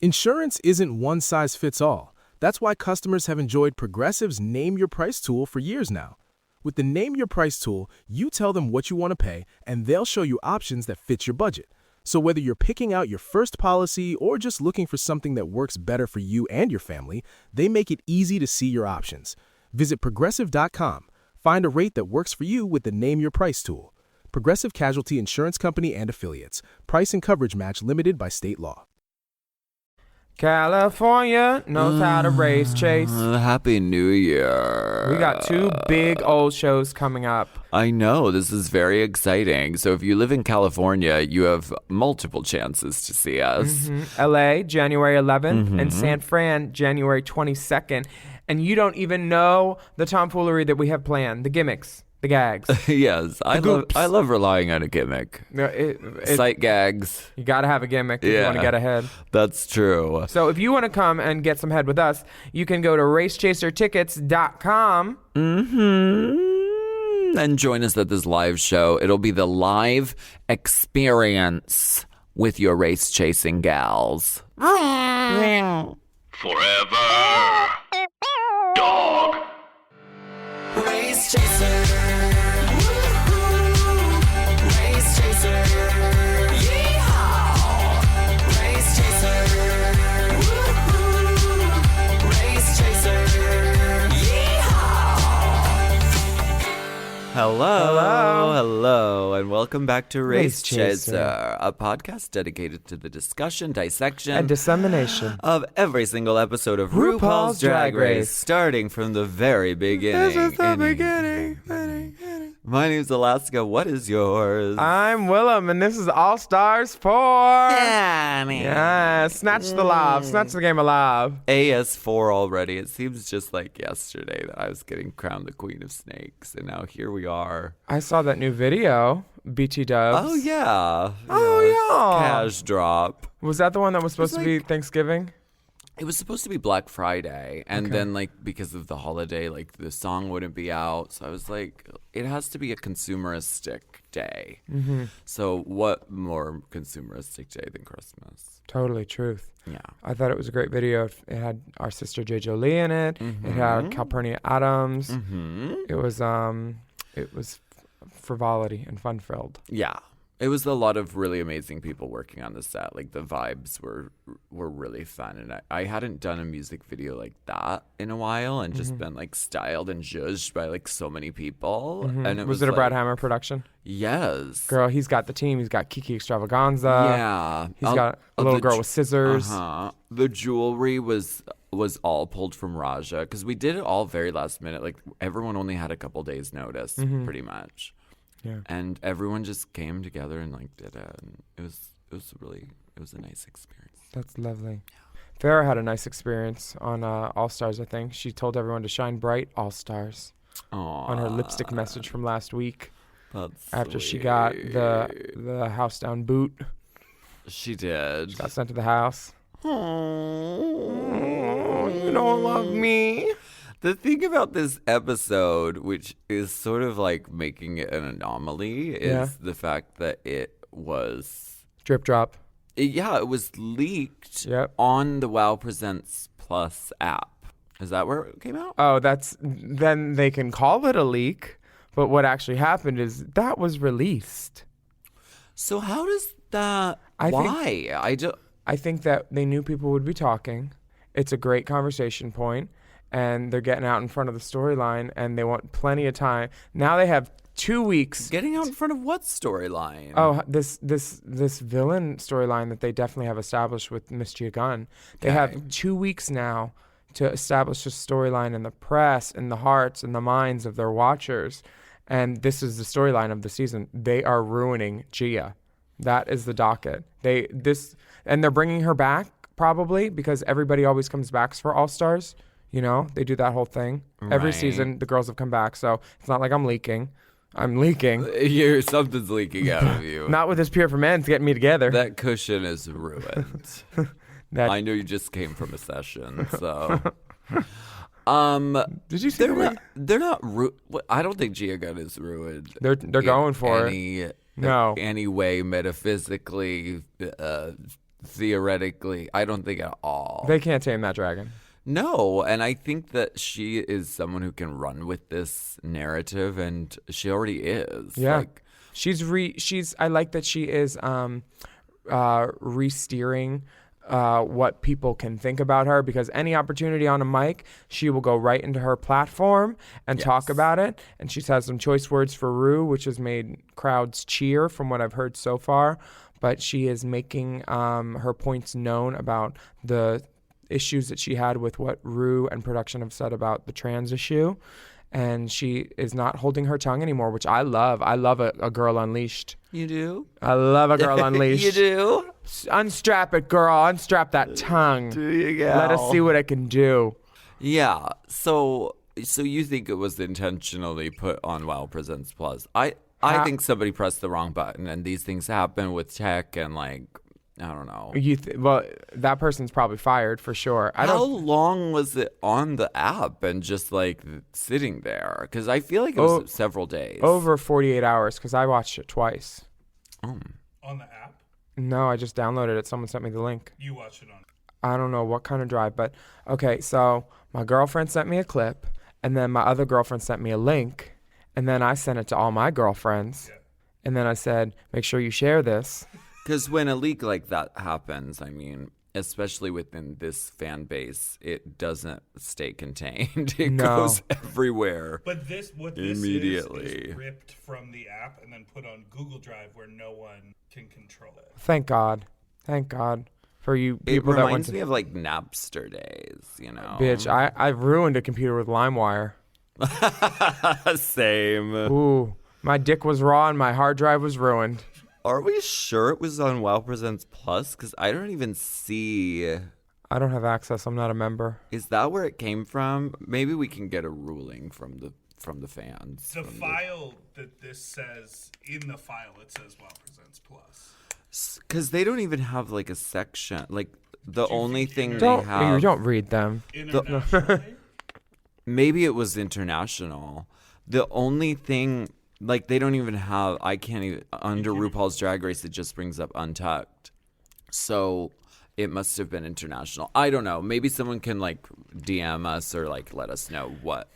Insurance isn't one size fits all. That's why customers have enjoyed Progressive's Name Your Price tool for years now. With the Name Your Price tool, you tell them what you want to pay, and they'll show you options that fit your budget. So whether you're picking out your first policy or just looking for something that works better for you and your family, they make it easy to see your options. Visit Progressive.com. Find a rate that works for you with the Name Your Price tool. Progressive Casualty Insurance Company and Affiliates. Price and coverage match limited by state law. California knows how to race, Chase. Happy New Year. We got 2 big old shows coming up. I know, this is very exciting. So if you live in California, you have multiple chances to see us. LA, January 11th, and San Fran, January 22nd. And you don't even know the tomfoolery that we have planned, the gimmicks. The gags. Yes, I love relying on a gimmick. No, Sight gags. You got to have a gimmick if you want to get ahead. That's true. So if you want to come and get some head with us, you can go to racechasertickets.com. And join us at this live show. It'll be the live experience with your race chasing gals. Forever. Dog. Race chaser. Woo-hoo. Race chaser. Yeehaw. Race chaser. Woo-hoo. Race chaser. Yeehaw. Hello, and welcome back to Race Chaser. Chaser, a podcast dedicated to the discussion, dissection, And dissemination. of every single episode of RuPaul's Drag Race, starting from the very beginning. This is the beginning. My name's Alaska. What is yours? I'm Willam, and this is All Stars 4. Yeah, snatch the love. Snatch the game of love. AS4 already. It seems just like yesterday that I was getting crowned the Queen of Snakes, and now here we are. I saw that new video, BT Dubs. Oh, yeah. Oh, yeah. Cash drop. Was that the one that was supposed to be Thanksgiving? It was supposed to be Black Friday, and then, because of the holiday, the song wouldn't be out. So I was like, it has to be a consumeristic day. So what more consumeristic day than Christmas? Totally truth. Yeah. I thought it was a great video. It had our sister J. Jolie in it. It had Calpurnia Adams. It was frivolity and fun-filled. Yeah. It was a lot of really amazing people working on the set. The vibes were really fun. And I hadn't done a music video like that in a while and just been styled and judged by so many people. And it Was it a Brad Hammer production? Yes. Girl, he's got the team. He's got Kiki Extravaganza. Yeah. He's got a little girl with scissors. The jewelry was all pulled from Raja because we did it all very last minute. Everyone only had a couple days notice pretty much. Yeah. And everyone just came together and did it. And it was a nice experience. That's lovely. Yeah. Farrah had a nice experience on All Stars, I think. She told everyone to shine bright, All Stars. Aww. On her lipstick message from last week. That's after sweet. she got the house down boot. She did. She got sent to the house. Oh, you don't love me. The thing about this episode, which is sort of making it an anomaly, is the fact that it was... Drip drop. It was leaked Yep. on the WoW Presents Plus app. Is that where it came out? Oh, then they can call it a leak. But what actually happened is that was released. So how does that... I think that they knew people would be talking. It's a great conversation point. And they're getting out in front of the storyline, and they want plenty of time. Now they have 2 weeks. Getting out in front of what storyline? Oh, this villain storyline that they definitely have established with Miss Gia Gunn. They have 2 weeks now to establish a storyline in the press, in the hearts, and the minds of their watchers. And this is the storyline of the season. They are ruining Gia. That is the docket. And they're bringing her back probably because everybody always comes back for All Stars. You know, they do that whole thing. Every season, the girls have come back. So it's not like I'm leaking. I'm leaking. Something's leaking out of you. Not with this Pure for Men's getting me together. That cushion is ruined. I know you just came from a session, so... Did you see they're not I don't think Gia Gunn is ruined. They're going for it. No. Any way metaphysically, theoretically. I don't think at all. They can't tame that dragon. No, and I think that she is someone who can run with this narrative, and she already is. Yeah. Like, She's I like that she is re-steering what people can think about her, because any opportunity on a mic, she will go right into her platform and talk about it. And she's had some choice words for Ru, which has made crowds cheer from what I've heard so far. But she is making her points known about the issues that she had with what Ru and production have said about the trans issue. And she is not holding her tongue anymore, which I love. I love a girl unleashed. you do? I love a girl unleashed. You do? Unstrap it, girl. Unstrap that tongue. Do you, gal? Let us see what it can do. Yeah. So you think it was intentionally put on Wow Presents Plus? I think somebody pressed the wrong button, and these things happen with tech, and like, I don't know. Well, that person's probably fired for sure. How long was it on the app and just like sitting there? Because I feel like it was several days. Over 48 hours, because I watched it twice. On the app? No, I just downloaded it. Someone sent me the link. You watched it on. I don't know what kind of drive, but okay. So my girlfriend sent me a clip, and then my other girlfriend sent me a link, and then I sent it to all my girlfriends, and then I said, make sure you share this. Because when a leak like that happens, I mean, especially within this fan base, it doesn't stay contained. It goes everywhere. But this immediately is ripped from the app and then put on Google Drive where no one can control it. Thank God. Thank God for you people it that reminds me of like Napster days, you know? Bitch, I ruined a computer with LimeWire. Same. Ooh, my dick was raw and my hard drive was ruined. Are we sure it was on Wow Presents Plus? Because I don't even see. I don't have access. I'm not a member. Is that where it came from? Maybe we can get a ruling from the fans. The file that this says, in the file it says Wow Presents Plus. Because they don't even have like a section. Like the only thing they You have. don't read them. Internationally? Maybe it was international. The only thing. Like, they don't even have, I can't even, under RuPaul's Drag Race, it just brings up Untucked. So, it must have been international. I don't know. Maybe someone can, like, DM us or, like, let us know what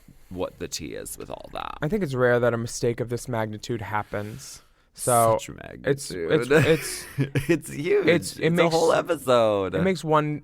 the tea is with all that. I think it's rare that a mistake of this magnitude happens. So Such magnitude. it's it's huge. It's a whole episode. It makes one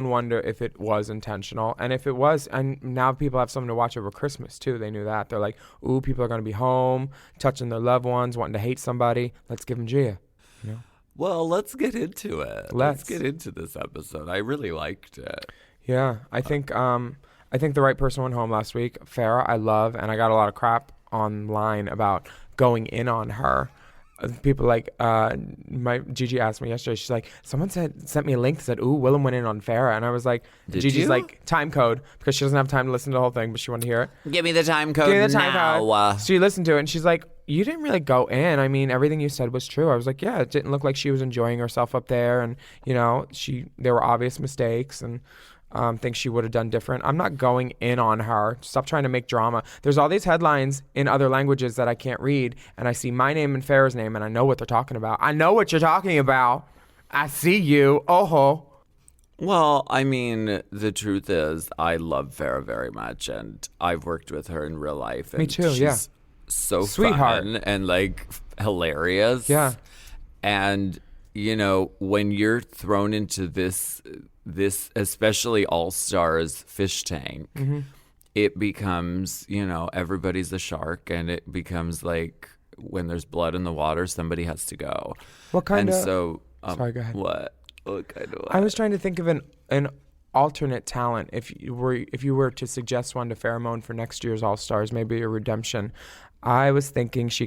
wonder if it was intentional, and if it was, and now people have something to watch over Christmas too. They knew that. They're like, ooh, people are going to be home, touching their loved ones, wanting to hate somebody. Let's give them Gia. You know? Well, let's get into it. Let's get into this episode. I really liked it. Yeah, I think the right person went home last week. Farrah, I love, and I got a lot of crap online about going in on her. People like my Gigi asked me yesterday. She's like, someone sent me a link that said, "Ooh, Willam went in on Farrah," and I was like, Did Gigi's you? like time code because she doesn't have time to listen to the whole thing, but she wanted to hear it. Give me the time code. Give me the time now. code. She listened to it and she's like, "You didn't really go in. I mean, everything you said was true." I was like, "Yeah, it didn't look like she was enjoying herself up there, and you know, there were obvious mistakes and." Things she would have done different. I'm not going in on her. Stop trying to make drama. There's all these headlines in other languages that I can't read, and I see my name and Farrah's name, and I know what they're talking about. I know what you're talking about. I see you. Oh. Well, I mean, the truth is, I love Farrah very much, and I've worked with her in real life. And Me too, she's yeah. So Sweetheart. fun and like hilarious. Yeah. And you know, when you're thrown into this especially All Stars fish tank, it becomes, you know, everybody's a shark, and it becomes like when there's blood in the water, somebody has to go. What kind and of? so, Sorry, go ahead. What kind of? I was trying to think of an alternate talent. If you were to suggest one to Pheromone for next year's All Stars, maybe a redemption. I was thinking she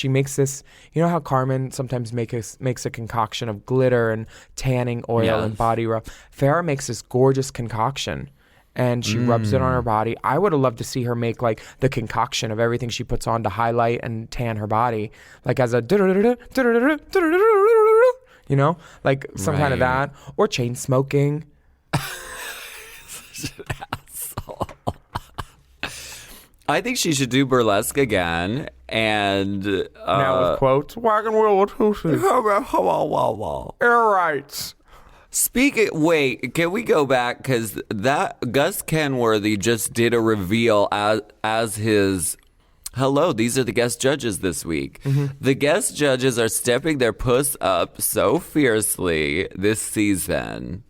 makes this, you know how Carmen sometimes makes a concoction of glitter and tanning oil and body rub. Farrah makes this gorgeous concoction and she rubs it on her body. I would have loved to see her make like the concoction of everything she puts on to highlight and tan her body, like as a you know, like some kind of that, or chain smoking. Such an asshole. I think she should do burlesque again, and Now with quotes, wagon wheel with hoosies, air rights. Wait, can we go back? Because that Gus Kenworthy just did a reveal as his. Hello, these are the guest judges this week. The guest judges are stepping their puss up so fiercely this season.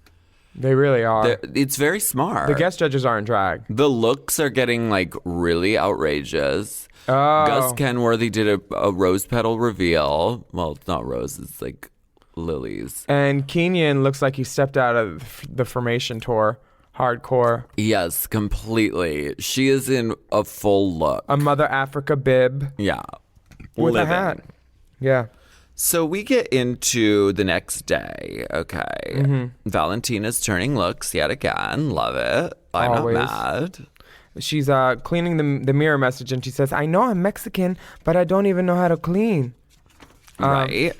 They really are. It's very smart. The guest judges aren't drag. The looks are getting like really outrageous. Oh. Gus Kenworthy did a rose petal reveal. Well, it's not rose, it's like lilies. And Kenyon looks like he stepped out of the Formation tour. Hardcore. Yes, completely. She is in a full look. A Mother Africa bib. Yeah. With Living. a hat. Yeah. So we get into the next day. Okay. Valentina's turning looks yet again. Love it. I'm Always. not mad. She's cleaning the mirror message, and she says, I know I'm Mexican, but I don't even know how to clean. Right.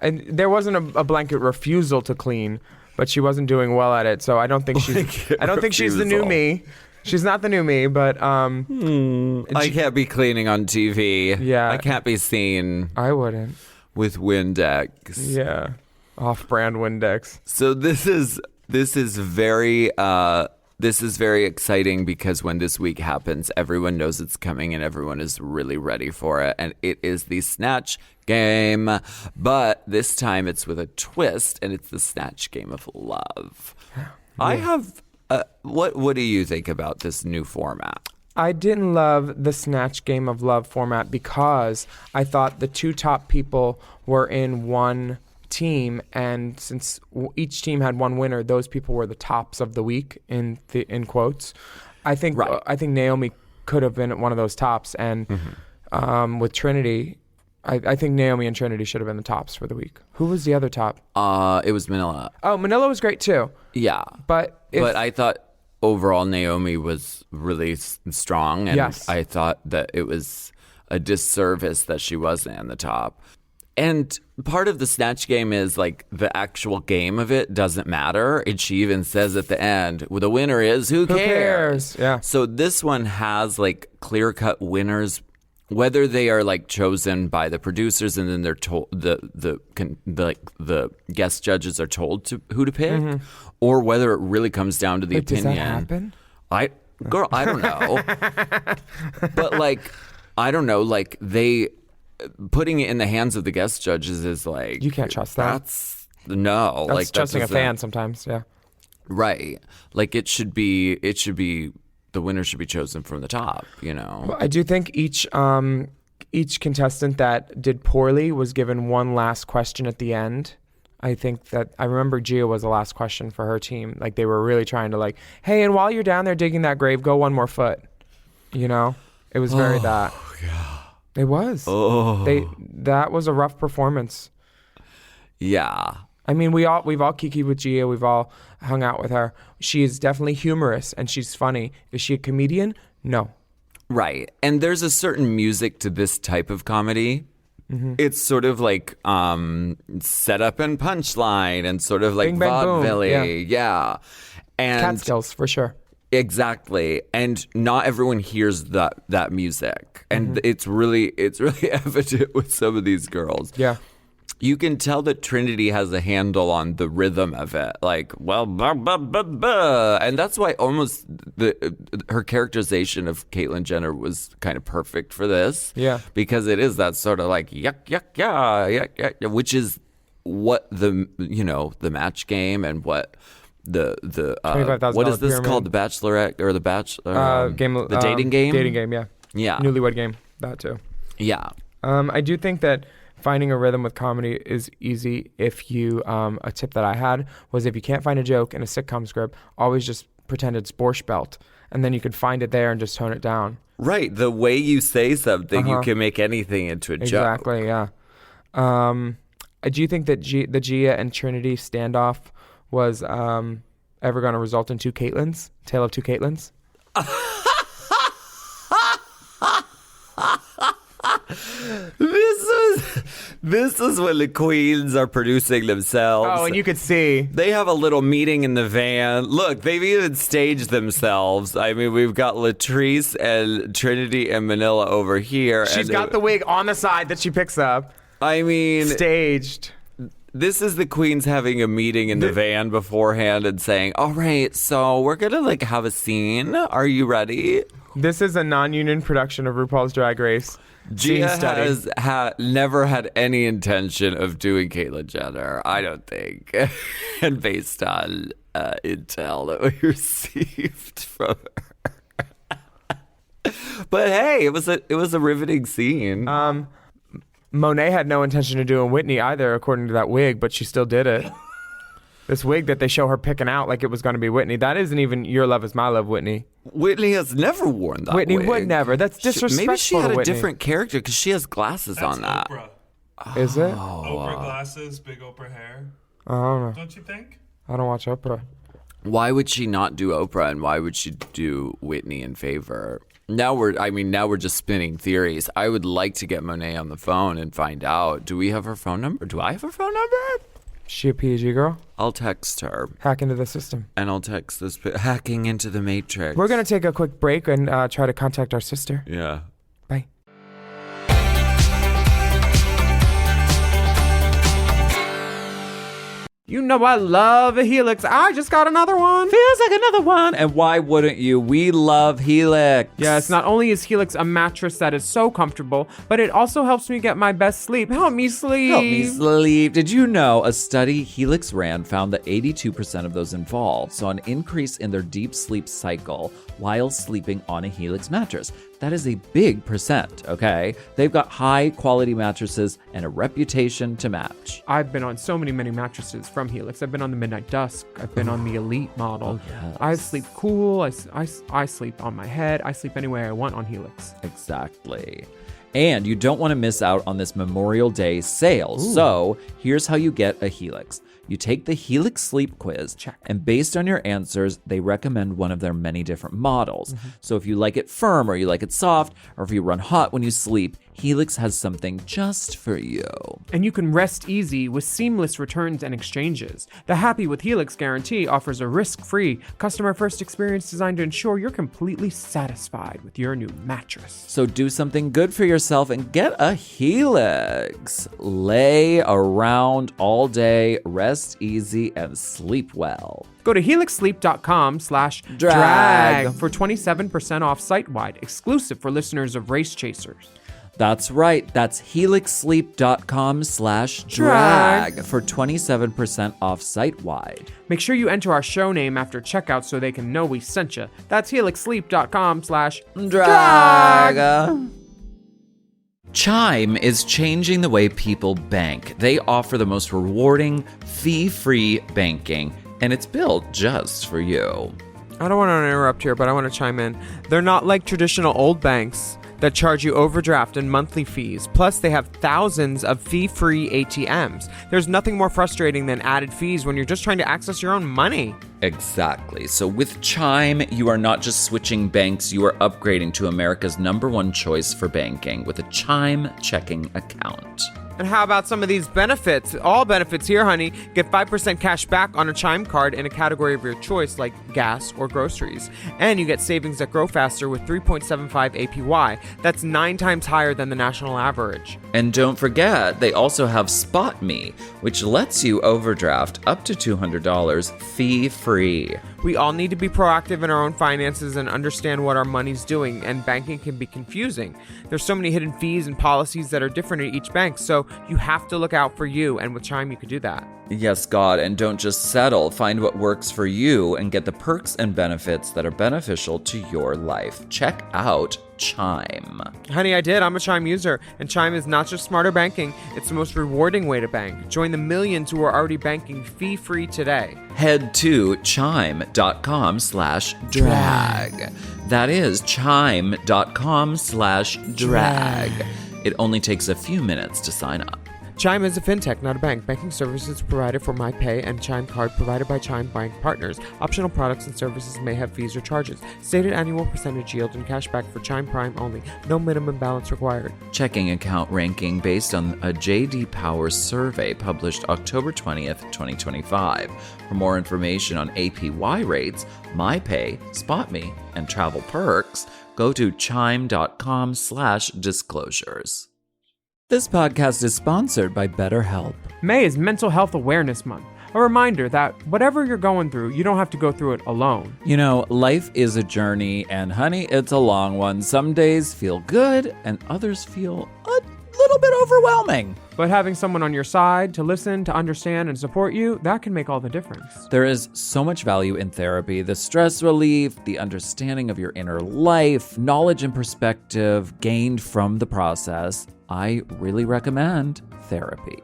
And there wasn't a blanket refusal to clean, but she wasn't doing well at it. So I don't think she's the new me. She's not the new me, but I can't be cleaning on TV. Yeah. I can't be seen I wouldn't. with Windex. Yeah. Off-brand Windex. So this is very exciting because when this week happens, everyone knows it's coming and everyone is really ready for it. And it is the Snatch Game, but this time it's with a twist, and it's the Snatch Game of Love. I have. What do you think about this new format? I didn't love the Snatch Game of Love format because I thought the two top people were in one team, and since each team had one winner, those people were the tops of the week in quotes. I think Naomi could have been one of those tops, and with Trinity, I think Naomi and Trinity should have been the tops for the week. Who was the other top? It was Manila. Oh, Manila was great too. Yeah, But I thought overall Naomi was really strong, and Yes. I thought that it was a disservice that she wasn't in the top. And part of the Snatch Game is like the actual game of it doesn't matter. And she even says at the end, well, the winner is who cares? Yeah. So this one has like clear-cut winners, whether they are like chosen by the producers and then they're told the guest judges are told who to pick, or whether it really comes down to the Wait, opinion. does that happen? I don't know. But like, I don't know. Like putting it in the hands of the guest judges is like You can't trust that. That's That's trusting a doesn't- fan sometimes. Yeah. right? Like it should be the winner should be chosen from the top. You know. Well, I do think each contestant that did poorly was given one last question at the end. I think that I remember Gia was the last question for her team. Like they were really trying to like, hey, and while you're down there digging that grave, go one more foot. You know, it was very that. Yeah. It was. That was a rough performance. Yeah. I mean, we've all kikied with Gia. We've all hung out with her. She is definitely humorous and she's funny. Is she a comedian? No. Right. And there's a certain music to this type of comedy. It's sort of like setup and punchline and sort of like Bing, bang, boom. vaudeville. Yeah. And Catskills for sure. exactly. And not everyone hears that music. And it's really evident with some of these girls. Yeah. You can tell that Trinity has a handle on the rhythm of it. Like, well, blah, blah, blah, blah. And that's why almost her characterization of Caitlyn Jenner was kind of perfect for this. Yeah. Because it is that sort of like, yuck, yuck, yeah, which is what the match game and what the $25,000 what is this pyramid. called? The Bachelorette or the Bachelor? Game. The dating game? Dating game, yeah. Yeah. Newlywed game. That too. Yeah. I do think that finding a rhythm with comedy is easy if you, a tip that I had was if you can't find a joke in a sitcom script, always just pretend it's Borscht Belt. And then you could find it there and just tone it down. Right. The way you say something, you can make anything into a joke. Exactly, yeah. Do you think that the Gia and Trinity standoff was ever going to result in two Caitlins? Tale of two Caitlins? This is when the queens are producing themselves. Oh, and you could see. They have a little meeting in the van. Look, they've even staged themselves. I mean, we've got Latrice and Trinity and Manila over here. She's got the wig on the side that she picks up. I mean, Staged. This is the queens having a meeting in the van beforehand and saying, all right, so we're going to like have a scene. Are you ready? This is a non-union production of RuPaul's Drag Race. Gia Scene study. has never had any intention of doing Caitlyn Jenner, I don't think. And based on intel that we received from her. But hey, it was a riveting scene. Monet had no intention of doing Whitney either, according to that wig, but she still did it. This wig that they show her picking out like it was going to be Whitney. That isn't even Your Love Is My Love, Whitney. Whitney has never worn that Whitney wig. would never. That's disrespectful. Maybe she had to a Whitney. different character because she has glasses That's on that. Oprah. Is it? Oprah glasses, big Oprah hair. I don't know. Don't you think? I don't watch Oprah. Why would she not do Oprah and why would she do Whitney in favor? Now we're just spinning theories. I would like to get Monet on the phone and find out. Do we have her phone number? Do I have her phone number? She a PG girl? I'll text her Hack into the system. and I'll text this hacking into the matrix. We're going to take a quick break and try to contact our sister. Yeah. Bye. You know I love a Helix. I just got another one. Feels like another one. And why wouldn't you? We love Helix. Yes, not only is Helix a mattress that is so comfortable, but it also helps me get my best sleep. Help me sleep. Help me sleep. Did you know a study Helix ran found that 82% of those involved saw an increase in their deep sleep cycle while sleeping on a Helix mattress? That is a big percent, okay? They've got high quality mattresses and a reputation to match. I've been on so many mattresses from Helix. I've been on the Midnight Dusk. I've been on the Elite model. yes. I sleep cool. I sleep on my head. I sleep anywhere I want on Helix. Exactly. And you don't want to miss out on this Memorial Day sale. So here's how you get a Helix. You take the Helix Sleep Quiz, and based on your answers, they recommend one of their many different models. So if you like it firm or you like it soft, or if you run hot when you sleep, Helix has something just for you. And you can rest easy with seamless returns and exchanges. The Happy with Helix guarantee offers a risk-free, customer-first experience designed to ensure you're completely satisfied with your new mattress. So do something good for yourself and get a Helix. Lay around all day, rest easy, and sleep well. Go to helixsleep.com/drag for 27% off site-wide, exclusive for listeners of Race Chasers. That's right. That's helixsleep.com/drag for 27% off site-wide. Make sure you enter our show name after checkout so they can know we sent you. That's helixsleep.com/drag. Chime is changing the way people bank. They offer the most rewarding, fee-free banking, and it's built just for you. I don't want to interrupt here, but I want to chime in. They're not like traditional old banks that charge you overdraft and monthly fees. Plus, they have thousands of fee-free ATMs. There's nothing more frustrating than added fees when you're just trying to access your own money. Exactly. So with Chime, you are not just switching banks, you are upgrading to America's #1 choice for banking with a Chime checking account. And how about some of these benefits? All benefits here, honey. Get 5% cash back on a Chime card in a category of your choice, like gas or groceries. And you get savings that grow faster with 3.75 APY. That's 9 times higher than the national average. And don't forget, they also have Spot Me, which lets you overdraft up to $200 fee-free. We all need to be proactive in our own finances and understand what our money's doing, and banking can be confusing. There's so many hidden fees and policies that are different at each bank, so you have to look out for you, and with Chime you could do that. Yes, God, and don't just settle. Find what works for you and get the perks and benefits that are beneficial to your life. Check out Chime. Honey, I did. I'm a Chime user, and Chime is not just smarter banking, it's the most rewarding way to bank. Join the millions who are already banking fee-free today. Head to chime.com/drag. That is chime.com/drag. It only takes a few minutes to sign up. Chime is a fintech, not a bank. Banking services provided for MyPay and Chime Card provided by Chime Bank Partners. Optional products and services may have fees or charges. Stated annual percentage yield and cashback for Chime Prime only. No minimum balance required. Checking account ranking based on a J.D. Power survey published October 20th, 2025. For more information on APY rates, MyPay, SpotMe, and travel perks, go to chime.com/disclosures. This podcast is sponsored by BetterHelp. May is Mental Health Awareness Month. A reminder that whatever you're going through, you don't have to go through it alone. You know, life is a journey, and honey, it's a long one. Some days feel good, and others feel a little bit overwhelming. But having someone on your side to listen, to understand, and support you, that can make all the difference. There is so much value in therapy. The stress relief, the understanding of your inner life, knowledge and perspective gained from the process. I really recommend therapy.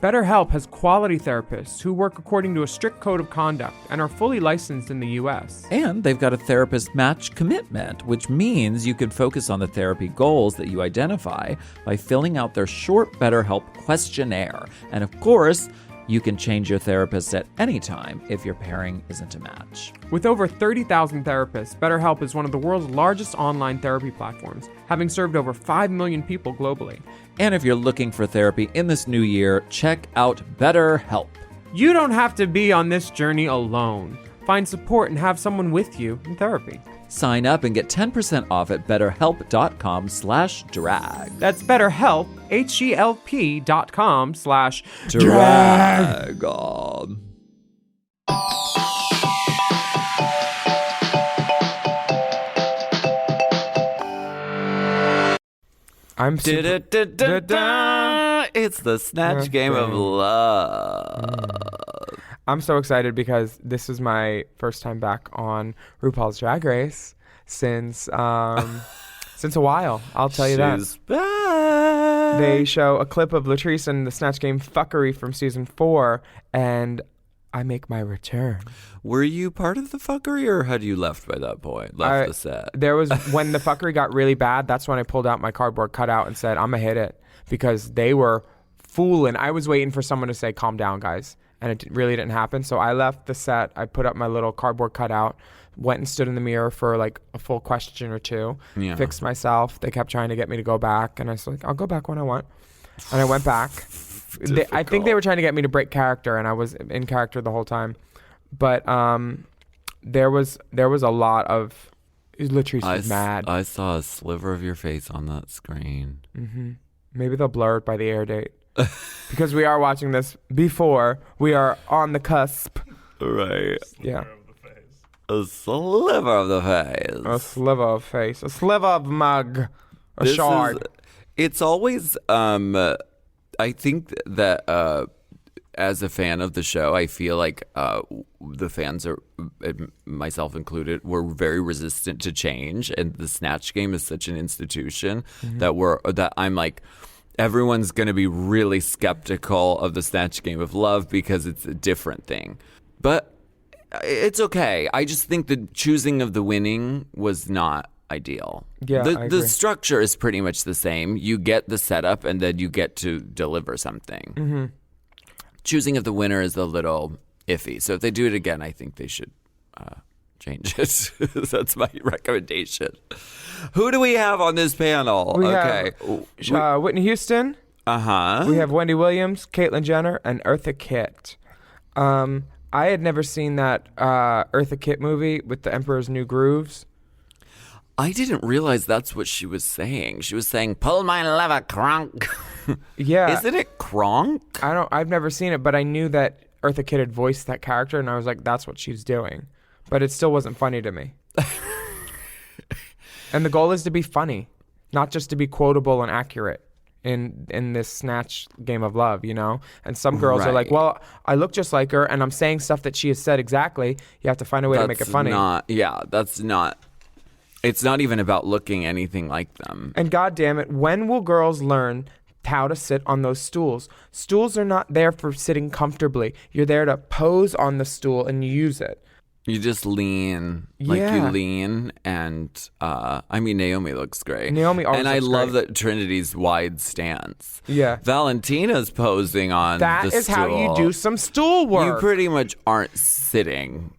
BetterHelp has quality therapists who work according to a strict code of conduct and are fully licensed in the U.S. And they've got a therapist match commitment, which means you can focus on the therapy goals that you identify by filling out their short BetterHelp questionnaire. And of course, you can change your therapist at any time if your pairing isn't a match. With over 30,000 therapists, BetterHelp is one of the world's largest online therapy platforms, having served over 5 million people globally. And if you're looking for therapy in this new year, check out BetterHelp. You don't have to be on this journey alone. Find support and have someone with you in therapy. Sign up and get 10% off at betterhelp.com/drag. That's BetterHelp, HELP.com/drag. I'm super... It's the Snatch Game of Love. I'm so excited because this is my first time back on RuPaul's Drag Race since a while. I'll tell you She's that. back. They show a clip of Latrice and the Snatch Game fuckery from season 4, and I make my return. Were you part of the fuckery, or had you left by that point? Left the set? There was when the fuckery got really bad. That's when I pulled out my cardboard cutout and said, "I'm gonna hit it," because they were fooling. I was waiting for someone to say, "Calm down, guys." And it really didn't happen. So I left the set. I put up my little cardboard cutout, went and stood in the mirror for like a full question or two, fixed myself. They kept trying to get me to go back. And I was like, I'll go back when I want. And I went back. I think they were trying to get me to break character, and I was in character the whole time. But there was a lot of... Latrice was mad. I saw a sliver of your face on that screen. Mm-hmm. Maybe they'll blur it by the air date. Because we are watching this before we are on the cusp. Right. Yeah. A sliver of the face. A sliver of face. A sliver of mug. A shard. It's always, I think that as a fan of the show, I feel like the fans are, myself included, were very resistant to change. And the Snatch Game is such an institution that I'm like, everyone's going to be really skeptical of the Snatch Game of Love because it's a different thing. But it's okay. I just think the choosing of the winning was not ideal. Yeah, I agree. The structure is pretty much the same. You get the setup and then you get to deliver something. Mm-hmm. Choosing of the winner is a little iffy. So if they do it again, I think they should change it. That's my recommendation. Who do we have on this panel? We have Whitney Houston. Uh-huh. We have Wendy Williams, Caitlyn Jenner, and Eartha Kitt. I had never seen that Eartha Kitt movie with the Emperor's New Grooves. I didn't realize that's what she was saying. She was saying, "Pull my lever, Kronk." Yeah. Isn't it Kronk? I've never seen it, but I knew that Eartha Kitt had voiced that character, and I was like, that's what she's doing. But it still wasn't funny to me. And the goal is to be funny, not just to be quotable and accurate in this Snatch Game of Love, you know? And some girls are like, well, I look just like her, and I'm saying stuff that she has said exactly. You have to find a way to make it funny. It's not even about looking anything like them. And God damn it, when will girls learn how to sit on those stools? Stools are not there for sitting comfortably. You're there to pose on the stool and use it. You just lean, like you lean, and I mean, Naomi looks great. Naomi always and I looks love great. that Trinity's wide stance. Yeah. Valentina's posing on That the is stool. how you do some stool work. You pretty much aren't sitting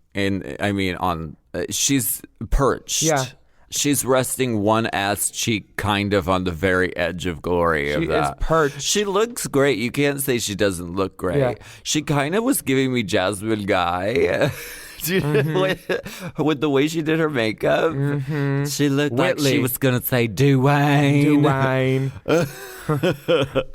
she's perched. Yeah. She's resting one ass cheek kind of on the very edge of glory of that. She is perched. She looks great. You can't say she doesn't look great. Yeah. She kind of was giving me Jasmine Guy with the way she did her makeup. She looked like Whitley. she was gonna say Dwayne.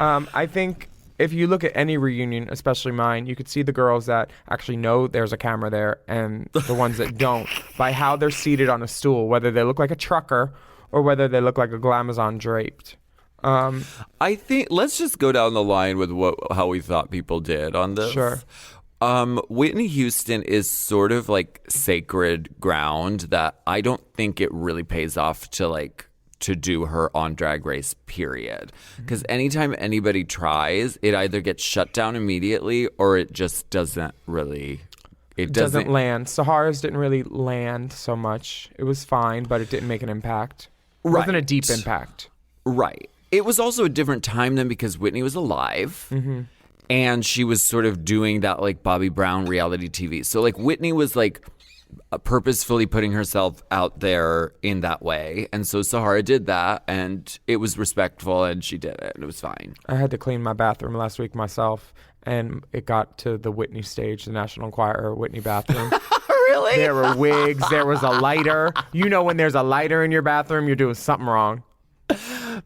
I think if you look at any reunion, especially mine, you could see the girls that actually know there's a camera there and the ones that don't by how they're seated on a stool, whether they look like a trucker or whether they look like a glamazon draped. I think let's just go down the line with how we thought people did on this. Sure. Whitney Houston is sort of like sacred ground that I don't think it really pays off to do her on Drag Race, period. Because anytime anybody tries, it either gets shut down immediately or it just doesn't really. It doesn't land. Sahara's didn't really land so much. It was fine, but it didn't make an impact. It wasn't a deep impact. Right. It was also a different time then because Whitney was alive. And she was sort of doing that like Bobby Brown reality TV. So like Whitney was like purposefully putting herself out there in that way. And so Sahara did that and it was respectful and she did it and it was fine. I had to clean my bathroom last week myself and it got to the Whitney stage, the National Enquirer Whitney bathroom. Really? There were wigs. There was a lighter. You know when there's a lighter in your bathroom, you're doing something wrong.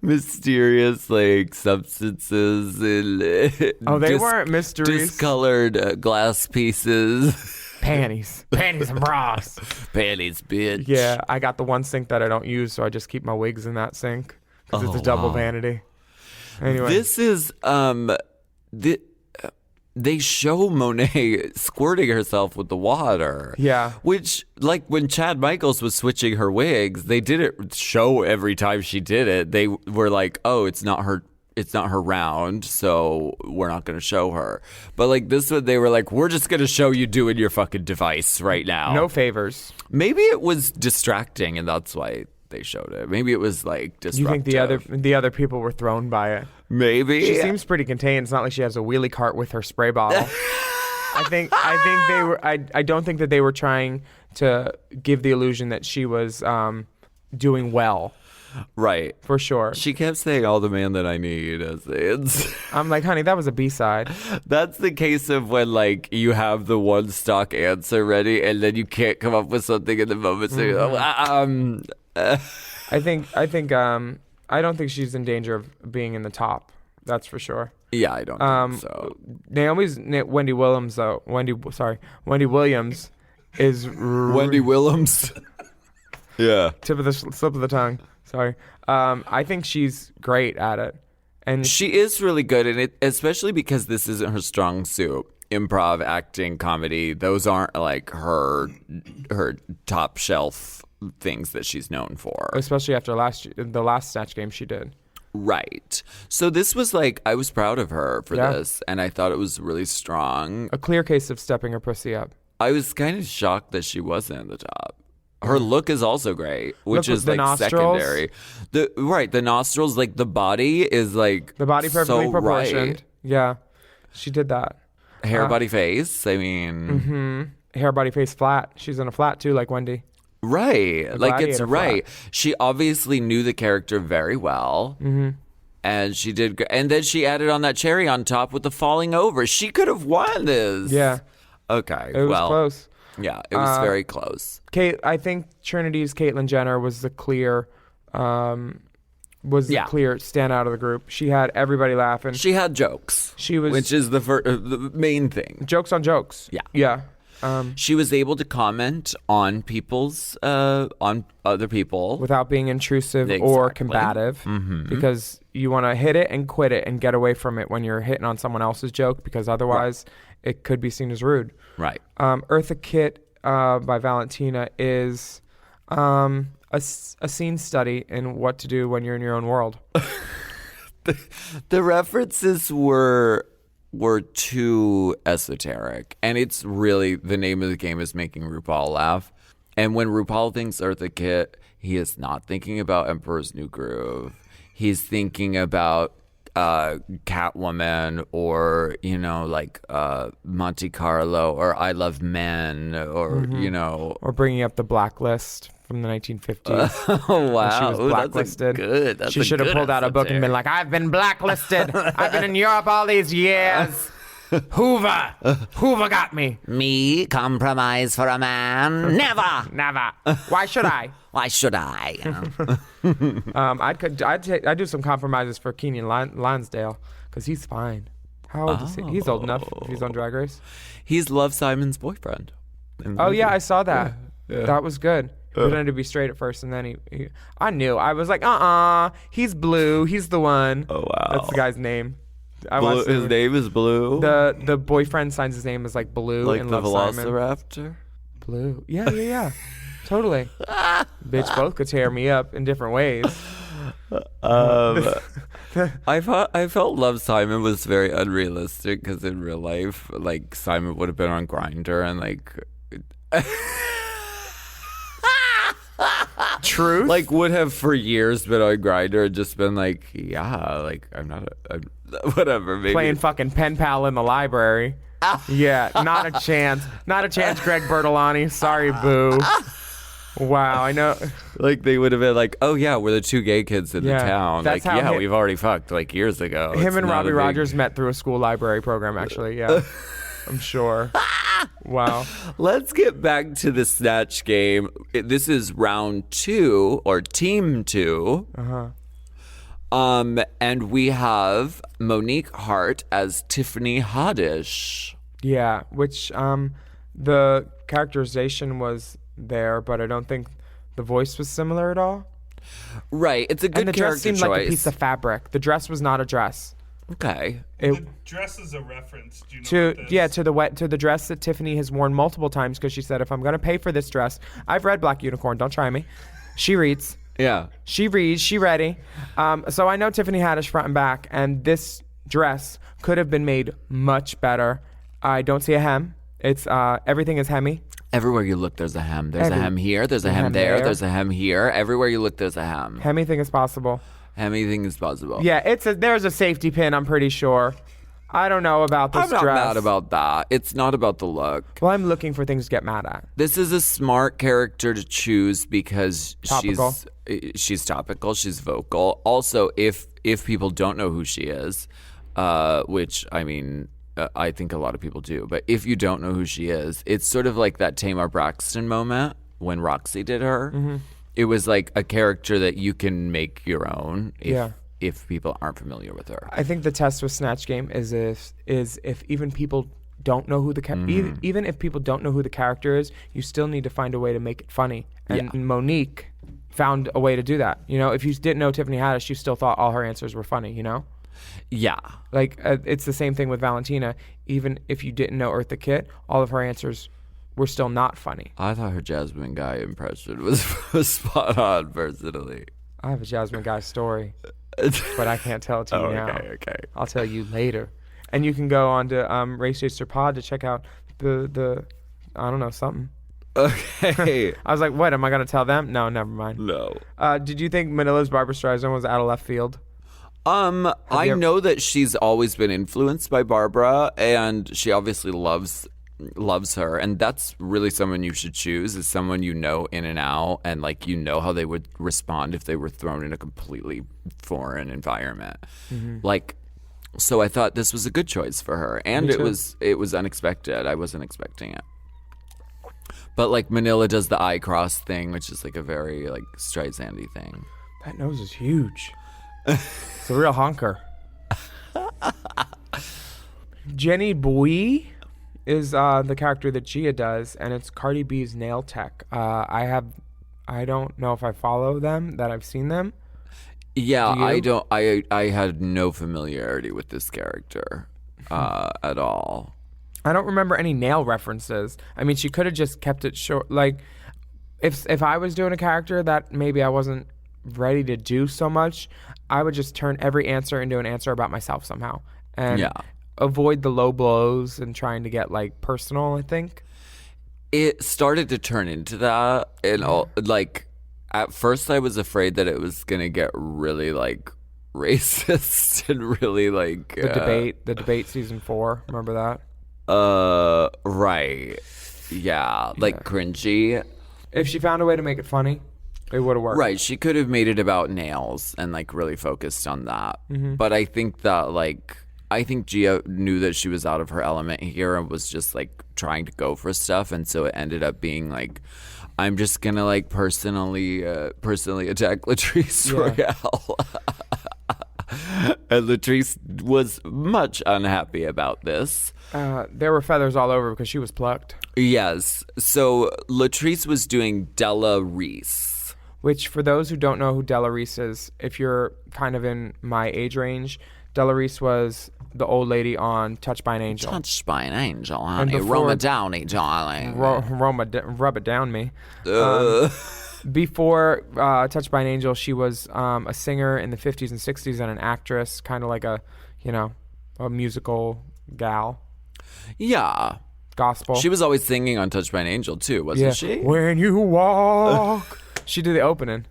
Mysterious like substances and Oh, they weren't mysteries. Discolored glass pieces. Panties and bras. Panties, bitch. Yeah, I got the one sink that I don't use, so I just keep my wigs in that sink because it's a double vanity. Anyway, This is they show Monet squirting herself with the water. Yeah. Which, like, when Chad Michaels was switching her wigs, they didn't show every time she did it. They were like, oh, it's not her round, so we're not going to show her. But, like, this one, they were like, we're just going to show you doing your fucking device right now. no favors. Maybe it was distracting, and that's why they showed it. Maybe it was, like, disruptive. You think the other people were thrown by it? Maybe. She seems pretty contained. It's not like she has a wheelie cart with her spray bottle. I think they were. I don't think that they were trying to give the illusion that she was doing well. Right. For sure. She kept saying, all the man that I need. I'm like, honey, that was a B-side. That's the case of when, like, you have the one stock answer ready and then you can't come up with something in the moment. So you're like, I don't think she's in danger of being in the top. That's for sure. yeah, I don't think so. Wendy Williams though. Wendy Williams is Wendy Williams. Yeah. slip of the tongue. Sorry. I think she's great at it. And She is really good in it, especially because this isn't her strong suit. Improv, acting, comedy, those aren't like her top shelf things that she's known for. especially after the last Snatch Game she did. Right. So this was like, I was proud of her for Yeah. this, and I thought it was really strong. A clear case of stepping her pussy up. I was kind of shocked that she wasn't at the top. Her look is also great, which Look, is the like nostrils. secondary. The nostrils, like the body is like The body perfectly so proportioned. right. Yeah. She did that. Hair, body, face. I mean, Hair, body, face flat. She's in a flat too, like Wendy. right. Like it's gladiator right. She obviously knew the character very well. And she did, and then she added on that cherry on top with the falling over. She could have won this. Yeah. Okay. It was close. Yeah, it was very close. I think Trinity's Caitlyn Jenner was the clear clear standout of the group. She had everybody laughing. She had jokes. She was which is the main thing. jokes on jokes. Yeah. Yeah. She was able to comment on on other people Without being intrusive or Exactly. combative, because you want to hit it and quit it and get away from it when you're hitting on someone else's joke, because otherwise it could be seen as rude. Right. Eartha Kitt by Valentina is a scene study in what to do when you're in your own world. The references were too esoteric, and it's really the name of the game is making RuPaul laugh. And when RuPaul thinks Eartha Kitt, he is not thinking about Emperor's New Groove. He's thinking about Catwoman, or like Monte Carlo, or I Love Men, or Or bringing up the Blacklist from the 1950s. Oh wow, She was Ooh, blacklisted. That's She should have pulled out a book and been like, I've been blacklisted. I've been in Europe all these years. Hoover. Hoover got me. Me compromise for a man? Never. Never. Why should I? Why should I? I'd do some compromises for Keenan Lansdale because he's fine. How old is he? He's old enough if he's on Drag Race. He's Love Simon's boyfriend. Oh yeah, I saw that. That was good. He pretended to be straight at first, and then he I knew. I was like, he's Blue. He's the one. Oh wow, that's the guy's name. Blue, his name is Blue. The boyfriend signs his name as like Blue, like in the Love Simon. Velociraptor. Blue. Yeah. Totally. Bitch, both could tear me up in different ways. I felt Love Simon was very unrealistic because in real life, like Simon would have been on Grindr and like. Truth. Like would have for years been on Grindr and just been like, yeah, like I'm whatever. Maybe playing fucking pen pal in the library. Yeah, not a chance. Not a chance, Greg Bertolani. Sorry, boo. Wow, I know. Like they would have been like, oh yeah, we're the two gay kids in the town. That's like how we've already fucked like years ago. Him and Robbie Rogers met through a school library program, actually. Yeah, I'm sure. Wow. Let's get back to the Snatch game. This is round 2 or team 2. And we have Monique Hart as Tiffany Haddish. Yeah, which the characterization was there, but I don't think the voice was similar at all. Right, it's a good and the character dress seemed choice. like a piece of fabric. The dress was not a dress. Okay. The dress is a reference. Do you know what this? to the dress that Tiffany has worn multiple times because she said, if I'm going to pay for this dress, I've read Black Unicorn, don't try me. She reads. Yeah. She reads, she ready. So I know Tiffany Haddish front and back, and this dress could have been made much better. I don't see a hem. It's everything is hemmy. Everywhere you look, there's a hem. There's a hem here. There's a hem there. There's a hem here. Everywhere you look, there's a hem. Hemmy is possible. Anything is possible. Yeah, there's a safety pin, I'm pretty sure. I don't know about this dress. I'm not mad about that. It's not about the look. Well, I'm looking for things to get mad at. This is a smart character to choose because Topical. she's topical, she's vocal. Also, if people don't know who she is, which I mean, I think a lot of people do, but if you don't know who she is, it's sort of like that Tamar Braxton moment when Roxy did her. Mm-hmm. It was like a character that you can make your own if people aren't familiar with her. I think the test with Snatch Game is if even people don't know who the even if people don't know who the character is, you still need to find a way to make it funny. And Monique found a way to do that. You know, if you didn't know Tiffany Haddish, you still thought all her answers were funny. You know. Yeah. Like it's the same thing with Valentina. Even if you didn't know Eartha Kitt, all of her answers were still not funny. I thought her Jasmine Guy impression was spot on, personally. I have a Jasmine Guy story, but I can't tell it to you now. Okay. I'll tell you later. And you can go on to Race Chaser Pod to check out the I don't know, something. Okay. I was like, what, am I going to tell them? No, never mind. No. Did you think Manila's Barbra Streisand was out of left field? I know that she's always been influenced by Barbara, and she obviously loves her, and that's really someone you should choose, is someone you know in and out, and like you know how they would respond if they were thrown in a completely foreign environment. Mm-hmm. Like, so I thought this was a good choice for her, and it was unexpected. I wasn't expecting it. But like Manila does the eye cross thing, which is like a very like Streisand-y thing. That nose is huge. It's a real honker. Jenny Bui is the character that Gia does, and it's Cardi B's nail tech. I don't know if I follow them, that I've seen them. Yeah, I had no familiarity with this character at all. I don't remember any nail references. I mean, she could have just kept it short. Like, if I was doing a character that maybe I wasn't ready to do so much, I would just turn every answer into an answer about myself somehow. And avoid the low blows and trying to get like personal, I think. It started to turn into that, and like at first I was afraid that it was gonna get really like racist and really like the debate season 4. Remember that? Right. Yeah, like cringy. If she found a way to make it funny, it would have worked. Right, she could have made it about nails and like really focused on that. Mm-hmm. But I think that like I think Gia knew that she was out of her element here and was just like trying to go for stuff, and so it ended up being like, I'm just gonna like personally attack Latrice Royale. And Latrice was much unhappy about this. There were feathers all over because she was plucked. Yes. So Latrice was doing Della Reese. Which, for those who don't know who Della Reese is, if you're kind of in my age range, Della Reese was the old lady on Touched by an Angel. Touched by an Angel, honey. before- Roma Downey, darling. Rub it down me. Before Touched by an Angel, she was a singer in the 50s and 60s and an actress, kind of like a musical gal. Yeah. Gospel. She was always singing on Touched by an Angel, too, wasn't she? When you walk. She did the opening.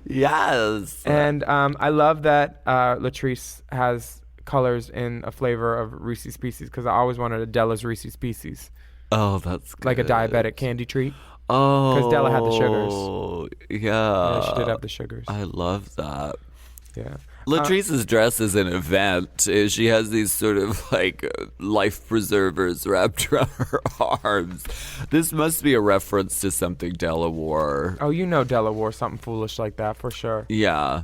Yes. And I love that Latrice has colors in a flavor of Reese's Pieces, because I always wanted a Della's Reese's Pieces. Oh, that's good. Like a diabetic candy treat. Oh. Because Della had the sugars. Yeah. Yeah, she did have the sugars. I love that. Yeah. Latrice's dress is an event. She has these sort of like life preservers wrapped around her arms. This must be a reference to something Della wore. Oh, Della wore something foolish like that for sure. Yeah.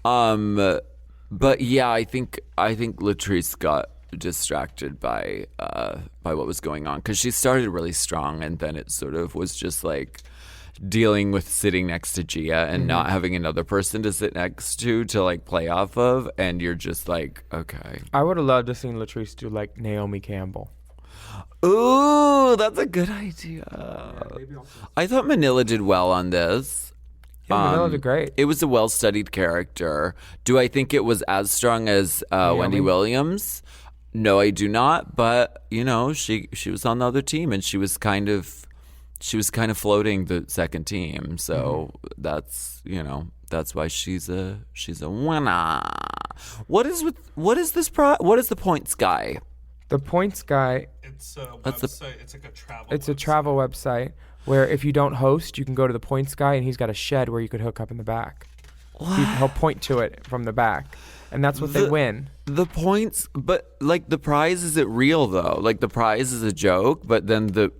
But yeah, I think Latrice got distracted by what was going on, because she started really strong, and then it sort of was just like dealing with sitting next to Gia and not having another person to sit next to like play off of, and you're just like, okay. I would have loved to seen Latrice do like Naomi Campbell. Ooh, that's a good idea. I thought Manila did well on this. Yeah, Manila did great. It was a well-studied character. Do I think it was as strong as Wendy Williams? No, I do not. But she was on the other team, and she was kind of floating the second team. So that's why she's a winner. What is the points guy? The points guy. It's a website. It's like a travel. It's a travel website where if you don't host, you can go to the points guy, and he's got a shed where you could hook up in the back. He'll point to it from the back, and that's what they win. The points, but like the prize isn't real though. Like the prize is a joke, but the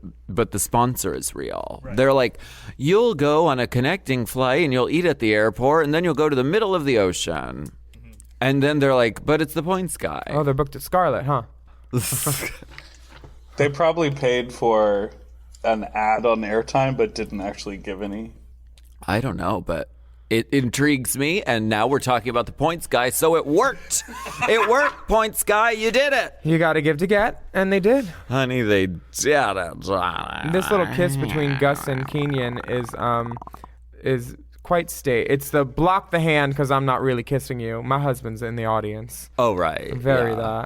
sponsor is real. Right. They're like, you'll go on a connecting flight and you'll eat at the airport, and then you'll go to the middle of the ocean, and then they're like, but it's the points guy. Oh, they're booked at Scarlet, huh? They probably paid for an ad on airtime, but didn't actually give any. I don't know, but it intrigues me, and now we're talking about the points guy, so it worked. It worked, points guy. You did it. You got to give to get, and they did. Honey, they did it. This little kiss between Gus and Kenyon is quite It's the block the hand because I'm not really kissing you. My husband's in the audience. Oh, right. Very yeah.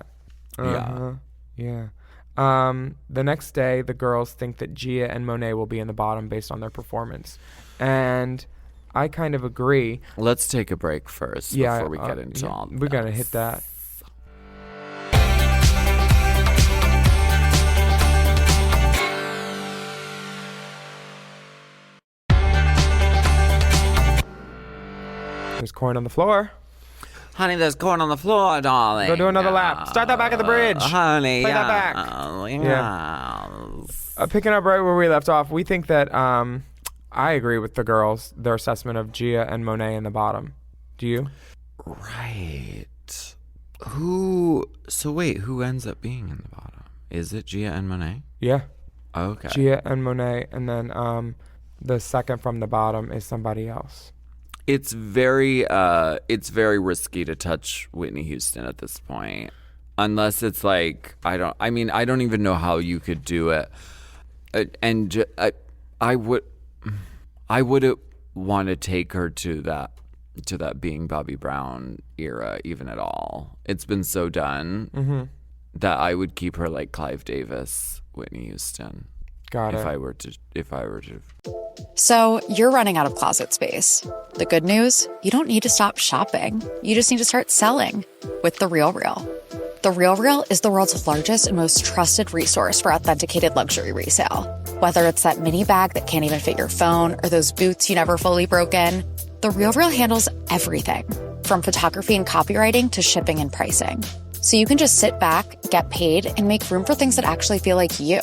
that. Yeah. The next day, the girls think that Gia and Monet will be in the bottom based on their performance. And I kind of agree. Let's take a break first before we get into all we're going to hit that. There's corn on the floor. Honey, there's corn on the floor, darling. Go do another lap. Start that back at the bridge. Honey, Play that back. Picking up right where we left off, we think that I agree with the girls, their assessment of Gia and Monet in the bottom. Do you? Right. Who ends up being in the bottom? Is it Gia and Monet? Yeah. Okay. Gia and Monet, and then the second from the bottom is somebody else. It's very risky to touch Whitney Houston at this point, unless it's like I don't even know how you could do it, and I would want to take her to that being Bobby Brown era even at all. It's been so done that I would keep her like Clive Davis, Whitney Houston. Got it. If I were to. So you're running out of closet space. The good news, you don't need to stop shopping. You just need to start selling with The RealReal. The RealReal is the world's largest and most trusted resource for authenticated luxury resale. Whether it's that mini bag that can't even fit your phone or those boots you never fully broke in, The RealReal handles everything from photography and copywriting to shipping and pricing. So you can just sit back, get paid, and make room for things that actually feel like you.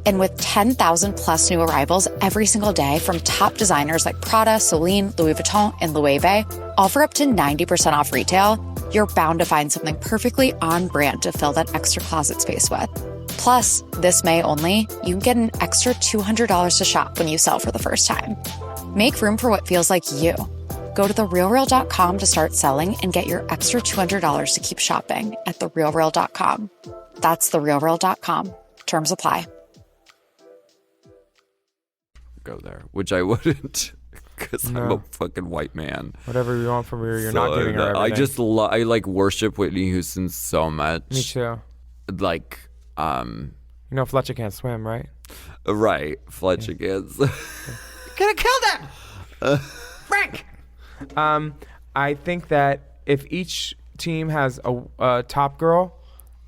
And with 10,000 plus new arrivals every single day from top designers like Prada, Celine, Louis Vuitton, and Loewe, all for up to 90% off retail, you're bound to find something perfectly on brand to fill that extra closet space with. Plus, this May only, you can get an extra $200 to shop when you sell for the first time. Make room for what feels like you. Go to therealreal.com to start selling and get your extra $200 to keep shopping at therealreal.com. That's therealreal.com. Terms apply. Go there, which I wouldn't, because I'm No. a fucking white man. Whatever you want from her, you're not So, giving her everything. I just I like worship Whitney Houston so much. Me too. Like, You know Fletcher can't swim, right? right, Fletcher gets. Gonna kill them! Frank! I think that if each team has a top girl,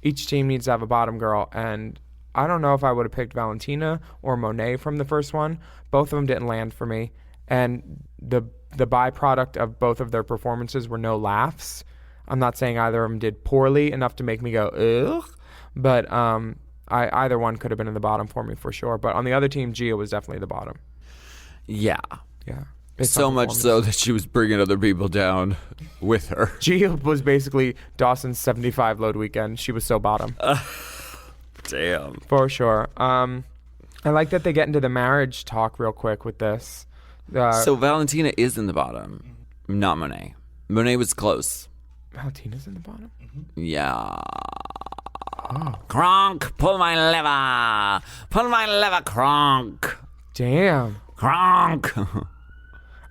each team needs to have a bottom girl. And I don't know if I would have picked Valentina or Monet from the first one. Both of them didn't land for me. And the byproduct of both of their performances were no laughs. I'm not saying either of them did poorly enough to make me go, ugh. But either one could have been in the bottom for me for sure. But on the other team, Gia was definitely the bottom. Yeah. Yeah. So much so that she was bringing other people down with her. Gia was basically Dawson's 75 load weekend. She was so bottom. Damn. For sure. I like that they get into the marriage talk real quick with this. So Valentina is in the bottom, not Monet. Monet was close. Valentina's in the bottom? Yeah. Kronk, pull my lever. Pull my lever, Kronk. Damn. Kronk.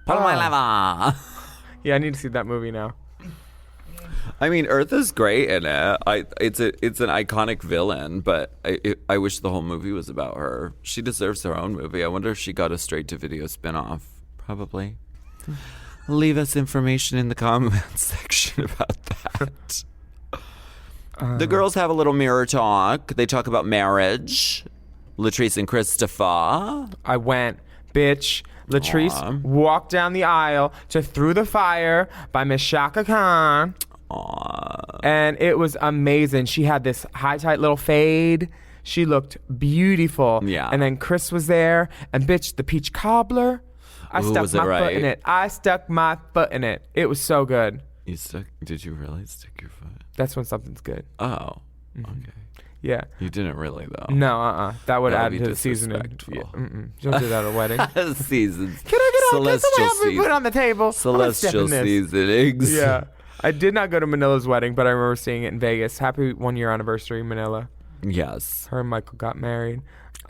Pull my lever. Yeah, I need to see that movie now. I mean, Eartha's great in it. It's an iconic villain, but I wish the whole movie was about her. She deserves her own movie. I wonder if she got a straight-to-video spinoff. Probably. Leave us information in the comments section about that. The girls have a little mirror talk. They talk about marriage. Latrice and Christopher. I went, bitch. Latrice walked down the aisle to Through the Fire by Miss Shaka Khan. And it was amazing. She had this high, tight little fade. She looked beautiful. Yeah. And then Chris was there. And bitch, the peach cobbler. I Ooh, stuck was it my foot in right? it. I stuck my foot in it. It was so good. Did you really stick your foot? That's when something's good. Oh, okay. Yeah. You didn't really, though. No, That would That add would to be the seasoning. disrespectful. You don't do that at a wedding. Seasons. Can I get Celestial someone help me put it on the table? I'm gonna step Celestial in this. seasonings. Yeah. I did not go to Manila's wedding, but I remember seeing it in Vegas. Happy 1 year anniversary, Manila. Yes. Her and Michael got married.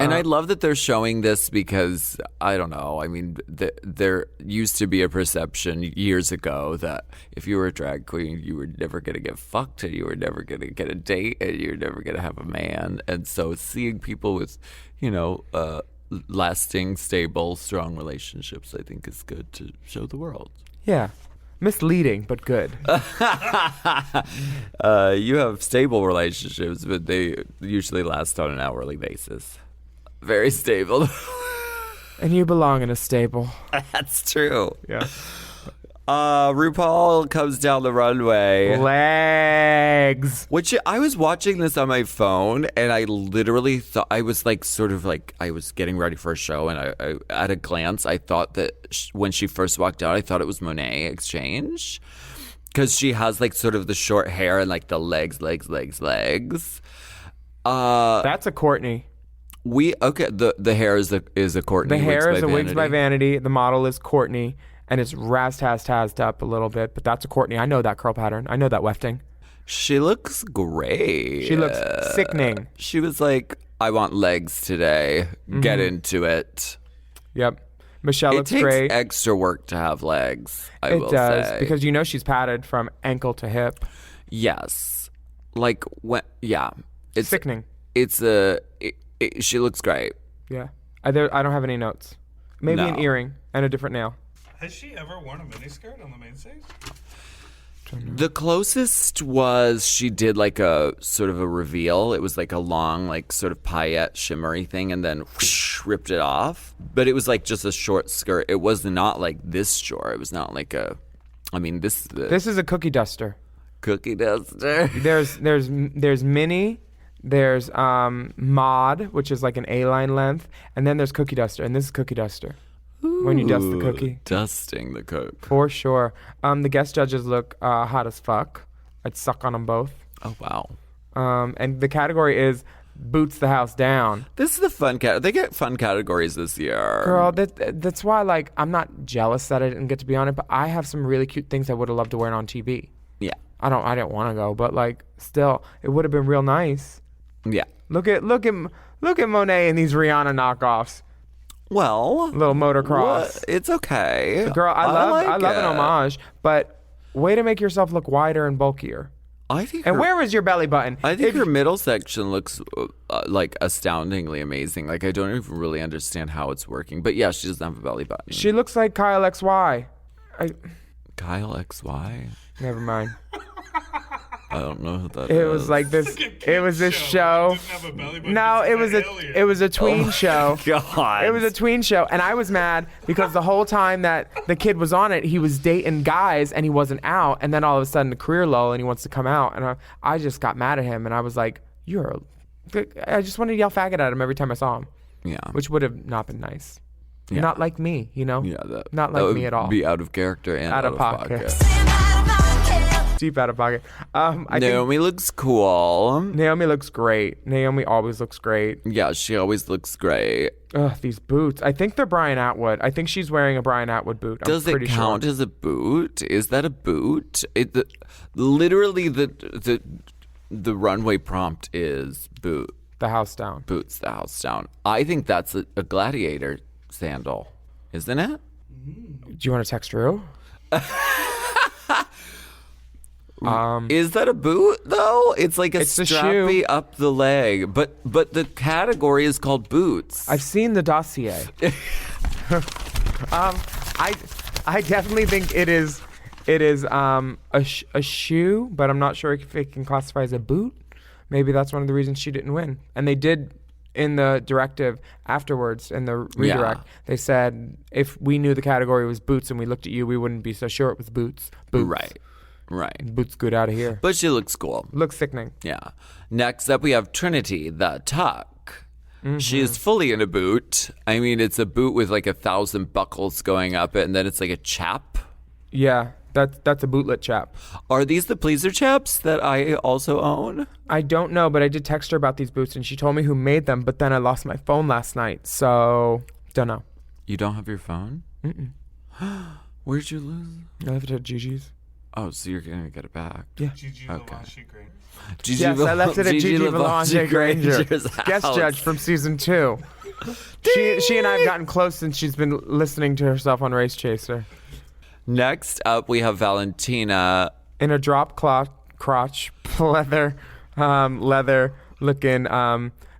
And I love that they're showing this because, I don't know, I mean, there used to be a perception years ago that if you were a drag queen, you were never going to get fucked and you were never going to get a date and you were never going to have a man. And so seeing people with, lasting, stable, strong relationships, I think is good to show the world. Yeah. Misleading, but good. You have stable relationships, but they usually last on an hourly basis. Very stable. And you belong in a stable. That's true. Yeah. RuPaul comes down the runway. Legs. Which I was watching this on my phone, and I literally thought I was I was getting ready for a show, and I at a glance I thought that when she first walked out, I thought it was Monet X Change, because she has like sort of the short hair and like the legs. That's a Courtney. The hair is a Courtney. The hair is a Wigs by Vanity. Vanity. The model is Courtney. And it's tazzed up a little bit, but that's a Courtney. I know that curl pattern. I know that wefting. She looks great. She looks sickening. She was like, I want legs today. Get into it. Yep. Michelle It looks takes great. extra work to have legs, I It will does, say. because she's padded from ankle to hip. Yes. Like, it's Sickening. She looks great. Yeah. I don't have any notes. Maybe an No. earring and a different nail. Has she ever worn a miniskirt on the main stage? The closest was she did like a sort of a reveal. It was like a long, like sort of paillette shimmery thing, and then whoosh, ripped it off. But it was like just a short skirt. It was not like this short. It was not like this This is a cookie duster. Cookie duster. There's mini, there's mod, which is like an A-line length, and then there's cookie duster, and this is cookie duster. When you dust the cookie. Dusting the cook. For sure. The guest judges look hot as fuck. I'd suck on them both. Oh, wow. And the category is boots the house down. This is the fun they get fun categories this year. Girl, that's why, like, I'm not jealous that I didn't get to be on it, but I have some really cute things I would have loved to wear on TV. Yeah. I didn't want to go, but, like, still, it would have been real nice. Yeah. Look at Monet and these Rihanna knockoffs. Well, Little motocross. what? It's okay. Girl, I love it. an homage, but way to make yourself look wider and bulkier. I think. And where was your belly button? I think her middle section looks like astoundingly amazing. Like I don't even really understand how it's working. But yeah, she doesn't have a belly button. She looks like Kyle XY. Kyle XY. Never mind. I don't know who that It is. was like this. Like It was this show. Didn't have a belly button, No, it's it was alien. it was a tween show. God. It was a tween show, and I was mad because the whole time that the kid was on it, he was dating guys and he wasn't out, and then all of a sudden, a career lull, and he wants to come out, and I just got mad at him, and I was like, I just wanted to yell faggot at him every time I saw him, Yeah. which would have not been nice. Yeah. Not like me, you know. Yeah. Not that like would me at all. Be out of character and out of pocket. Deep out of pocket. I think Naomi looks cool. Naomi looks great. Naomi always looks great. Yeah, she always looks great. Ugh, these boots. I think they're Brian Atwood. I think she's wearing a Brian Atwood boot. Does it count as a boot? Is that a boot? Literally the runway prompt is boot. The house down. Boots the house down. I think that's a gladiator sandal, isn't it? Do you want to text Drew? Is that a boot though? It's like a It's a strappy shoe. up the leg, but the category is called boots. I've seen the dossier. I definitely think it is a shoe, but I'm not sure if it can classify as a boot. Maybe that's one of the reasons she didn't win. And they did in the directive afterwards, in the redirect, they said if we knew the category was boots and we looked at you, we wouldn't be so sure it was boots. Right. Boots good out of here. But she looks cool. Looks sickening. Yeah. Next up, we have Trinity, the tuck. She is fully in a boot. I mean, it's a boot with like 1,000 buckles going up it, and then it's like a chap. Yeah, that's a bootlet chap. Are these the pleaser chaps that I also own? I don't know, but I did text her about these boots, and she told me who made them, but then I lost my phone last night, so don't know. You don't have your phone? Mm-mm. Where'd you lose? I left it at Gigi's. Oh, so you're going to get it back. Yeah. Gigi Okay. Lavanchi Granger. Yes, I left it at Gigi Lavanchi Granger, Granger's guest house. judge from season 2. She and I have gotten close since she's been listening to herself on Race Chaser. Next up, we have Valentina. In a drop crotch leather looking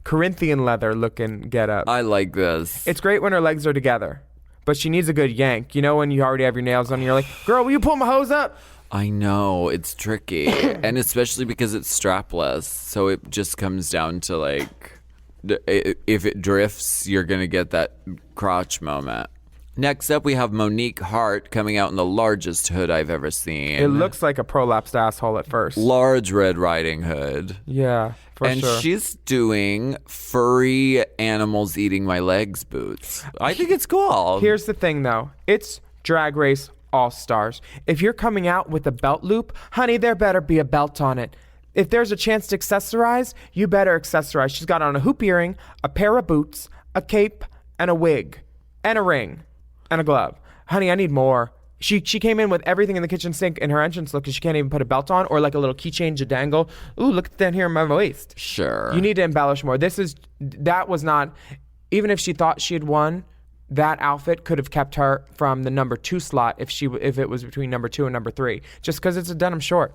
Corinthian leather looking getup. I like this. It's great when her legs are together, but she needs a good yank. You know when you already have your nails on and you're like, girl, will you pull my hose up? I know, it's tricky. And especially because it's strapless. So it just comes down to like, if it drifts, you're going to get that crotch moment. Next up, we have Monique Hart coming out in the largest hood I've ever seen. It looks like a prolapsed asshole at first. Large Red Riding Hood. Yeah, for And sure. she's doing furry animals eating my legs boots. I think it's cool. Here's the thing, though. It's Drag Race All Stars. If you're coming out with a belt loop, honey, there better be a belt on it. If there's a chance to accessorize, you better accessorize. She's got on a hoop earring, a pair of boots, a cape, and a wig, and a ring, and a glove. Honey, I need more. She came in with everything in the kitchen sink in her entrance look because she can't even put a belt on or like a little keychain to dangle. Ooh, look at that here in my waist. Sure. You need to embellish more. That was not, even if she thought she had won, that outfit could have kept her from the number 2 slot if it was between number 2 and number 3, just because it's a denim short.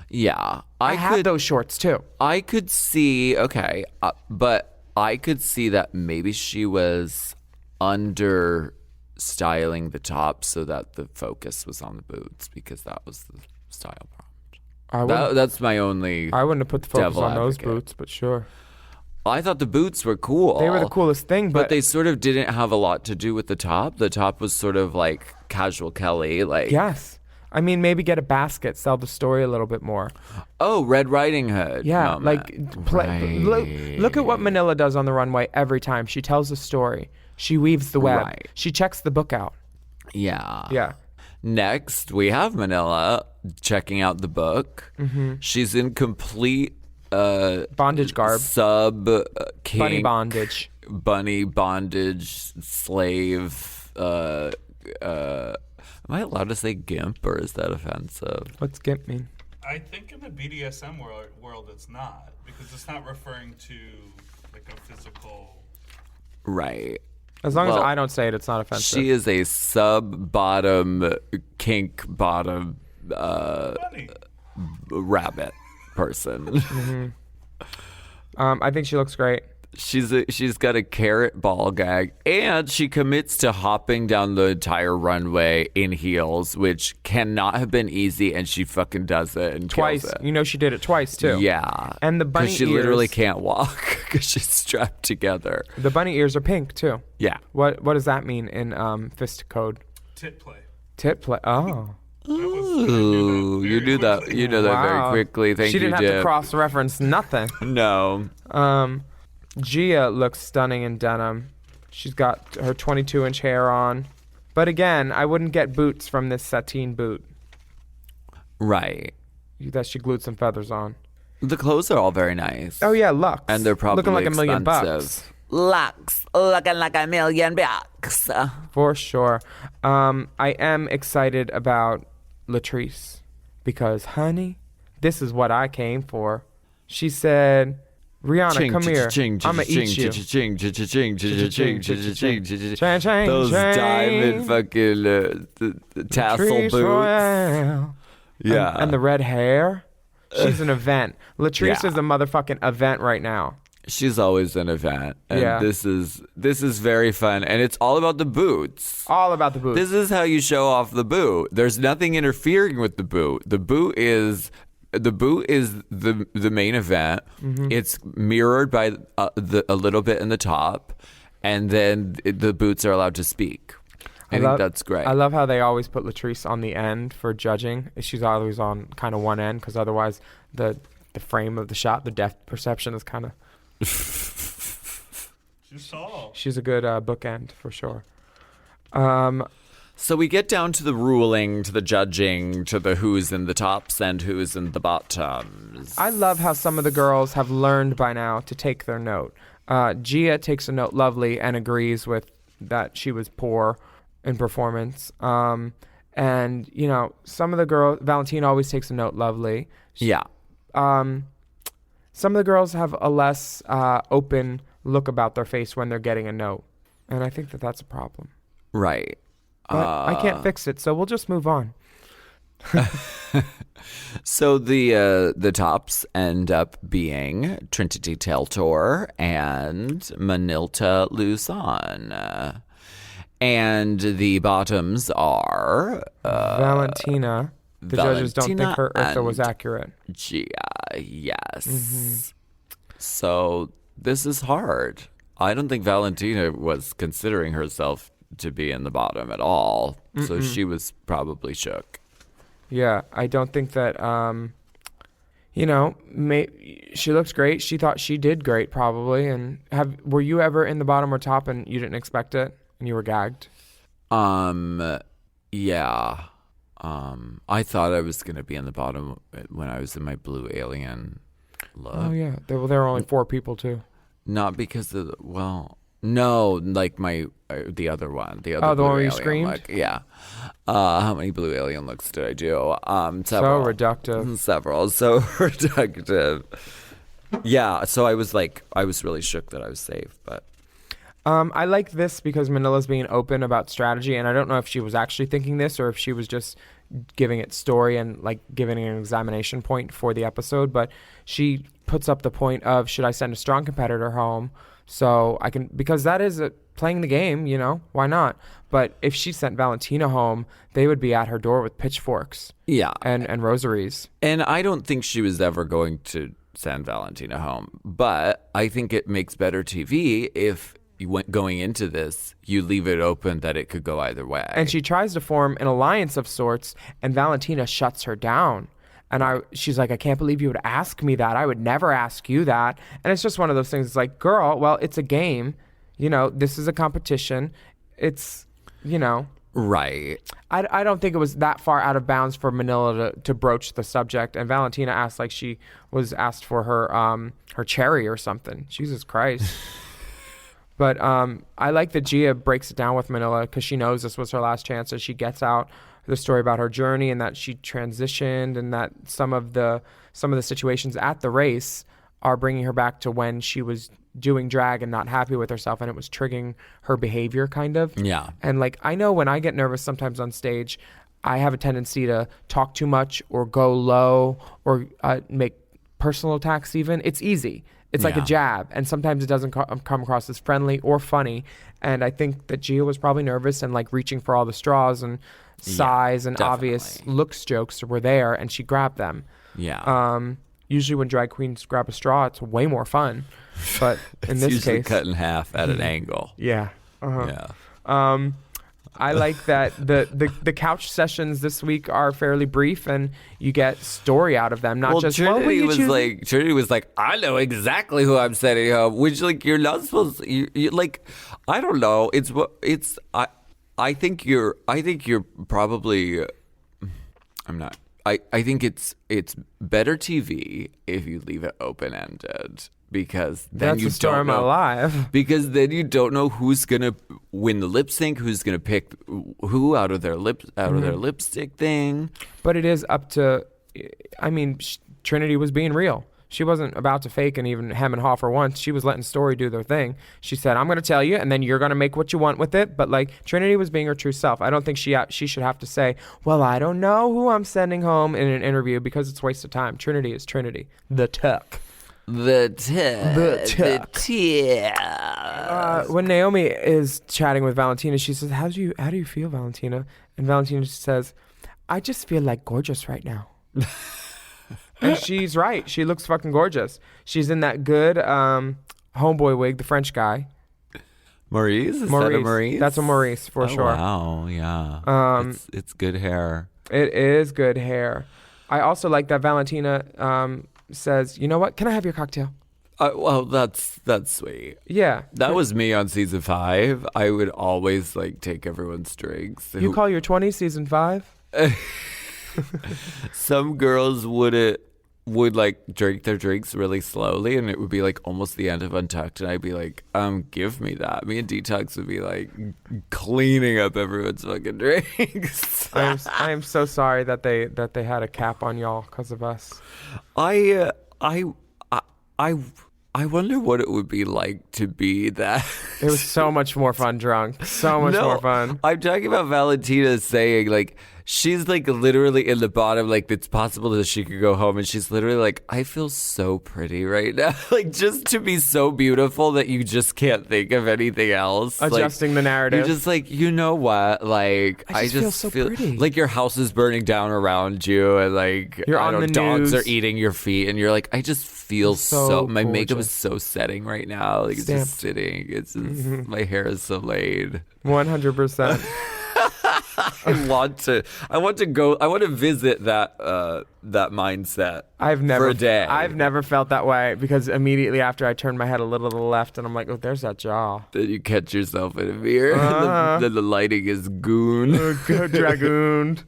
Yeah. I had those shorts too. I could see, okay, but I could see that maybe she was under styling the top so that the focus was on the boots because that was the style prompt. That's my only. I wouldn't have put the focus devil on those advocate. boots, but sure. I thought the boots were cool. They were the coolest thing, but they sort of didn't have a lot to do with the top. The top was sort of like casual Kelly, like yes. I mean, maybe get a basket, sell the story a little bit more. Oh, Red Riding Hood. Yeah, moment. Look at what Manila does on the runway every time. She tells a story. She weaves the web. Right. She checks the book out. Yeah. Yeah. Next, we have Manila checking out the book. She's in complete Bondage garb. King Bunny bondage. Bunny bondage slave. Am I allowed to say gimp, or is that offensive? What's gimp mean? I think in the BDSM world it's not, because it's not referring to like a physical. Right. As long as Well, I don't say it, it's not offensive. She is a sub-bottom, kink bottom Funny. rabbit person. I think she looks great. She's got a carrot ball gag, and she commits to hopping down the entire runway in heels, which cannot have been easy, and she fucking does it and Twice. kills it. You know she did it twice, too. Yeah. And the bunny she literally ears- can't walk because she's strapped together. The bunny ears are pink, too. Yeah. What does that mean in fist code? Tit play. Tit play. Oh. Ooh, you knew that. You know that Wow. very quickly. Thank she you, didn't have to Dip. cross-reference nothing. No. Gia looks stunning in denim. She's got her 22-inch hair on. But again, I wouldn't get boots from this sateen boot Right. that she glued some feathers on. The clothes are all very nice. Oh, yeah, Lux. And they're probably looking like $1 million expensive. bucks. Lux, looking like $1 million bucks. For sure. I am excited about Latrice because, honey, this is what I came for. She said, Rihanna, come here. I'm going to eat you. Those diamond fucking the tassel Latrice boots. Royale. Yeah. And the red hair. She's an event. Latrice Yeah. is a motherfucking event right now. She's always an event. And Yeah. this is very fun. And it's all about the boots. All about the boots. This is how you show off the boot. There's nothing interfering with the boot. The boot is the main event. Mm-hmm. It's mirrored by a little bit in the top, and then the boots are allowed to speak. I think that's great. I love how they always put Latrice on the end for judging. She's always on kind of one end because otherwise the frame of the shot, the depth perception is kind of. She's tall. She's a good bookend for sure. So we get down to the ruling, to the judging, to the who's in the tops and who's in the bottoms. I love how some of the girls have learned by now to take their note. Gia takes a note lovely and agrees with that she was poor in performance. And, you know, some of the girls, Valentina always takes a note lovely. Yeah. Some of the girls have a less open look about their face when they're getting a note. And I think that that's a problem. Right. But I can't fix it, so we'll just move on. So the tops end up being Trinity Teltor and Manilta Luzon. And the bottoms are Valentina. The judges don't think her Valentina Eartha was and accurate. Gia, yes. So this is hard. I don't think Valentina was considering herself to be in the bottom at all. So she was probably shook. Yeah, I don't think that, she looks great. She thought she did great probably. And were you ever in the bottom or top and you didn't expect it and you were gagged? Yeah. I thought I was going to be in the bottom when I was in my blue alien look. Oh, yeah. There were only 4 people too. Not because of no, like the other one, the other. Oh, the blue one where you alien screamed? look. Yeah. How many blue alien looks did I do? Several. So reductive. Several. So reductive. Yeah. So I was really shook that I was safe, but. I like this because Manila's being open about strategy, and I don't know if she was actually thinking this or if she was just giving it story and like giving an examination point for the episode, but she puts up the point of, should I send a strong competitor home so I can, because that is playing the game, you know, why not? But if she sent Valentina home, they would be at her door with pitchforks. Yeah. And rosaries. And I don't think she was ever going to send Valentina home, but I think it makes better TV if going into this, you leave it open that it could go either way. And she tries to form an alliance of sorts, and Valentina shuts her down. And she's like, I can't believe you would ask me that. I would never ask you that. And it's just one of those things. It's like, girl, well, it's a game. You know, this is a competition. It's, you know. Right. I don't think it was that far out of bounds for Manila to broach the subject. And Valentina asked like she was asked for her cherry or something. Jesus Christ. But I like that Gia breaks it down with Manila because she knows this was her last chance, as she gets out the story about her journey and that she transitioned, and that some of the situations at the race are bringing her back to when she was doing drag and not happy with herself, and it was triggering her behavior kind of. Yeah. And like, I know when I get nervous sometimes on stage, I have a tendency to talk too much or go low or make personal attacks even. It's easy. It's like a jab, and sometimes it doesn't come across as friendly or funny. And I think that Gia was probably nervous and like reaching for all the straws, and size and definitely. Obvious looks jokes were there, and she grabbed them. Yeah. Usually when drag queens grab a straw, it's way more fun. But in It's this usually case, cut in half at an angle. yeah. Yeah. I like that the couch sessions this week are fairly brief, and you get story out of them. Not just Trinity was like, I know exactly who I'm sending home. Which like you're not supposed. You like, I don't know. I think you're probably. I'm not. I think it's better TV if you leave it open ended. Because then That's you the story don't of my know, life. Because then you don't know who's gonna win the lip sync, who's gonna pick who out of their lipstick thing. But it is up to, I mean, Trinity was being real. She wasn't about to fake and even hem and haw for once. She was letting story do their thing. She said, I'm going to tell you, and then you're going to make what you want with it. But like, Trinity was being her true self. I don't think she should have to say, well, I don't know who I'm sending home in an interview, because it's a waste of time. Trinity is Trinity. The tuck. The tuck. When Naomi is chatting with Valentina, she says, how do you feel, Valentina? And Valentina says, I just feel like gorgeous right now. And she's right. She looks fucking gorgeous. She's in that good homeboy wig, the French guy. Maurice? Is that a Maurice? That's a Maurice for sure. Wow, yeah. It's good hair. It is good hair. I also like that Valentina says, you know what? Can I have your cocktail? Well, that's sweet. Yeah. That was me on season 5. I would always like take everyone's drinks. You call your 20 season 5? Some girls would like drink their drinks really slowly, and it would be like almost the end of Untucked, and I'd be like, give me that. Me and Detox would be like cleaning up everyone's fucking drinks. I am so sorry that they had a cap on y'all because of us. I wonder what it would be like to be that. It was so much more fun drunk. So much more fun. I'm talking about Valentina saying like, she's like literally in the bottom, like it's possible that she could go home, and she's literally like, I feel so pretty right now. Like, just to be so beautiful that you just can't think of anything else. Adjusting the narrative. You're just like, you know what? Like, I just feel so pretty. Like your house is burning down around you, and like You're on the dogs news. are eating your feet, and you're like, I just feel So my makeup gorgeous. is so setting right now. Like, it's just sitting. It's just, my hair is so laid. 100%. I want to visit that mindset. For a day. I've never felt that way, because immediately after I turned my head a little to the left, and I'm like, oh, there's that jaw. Then you catch yourself in a mirror. Then the lighting is goon. Good dragooned.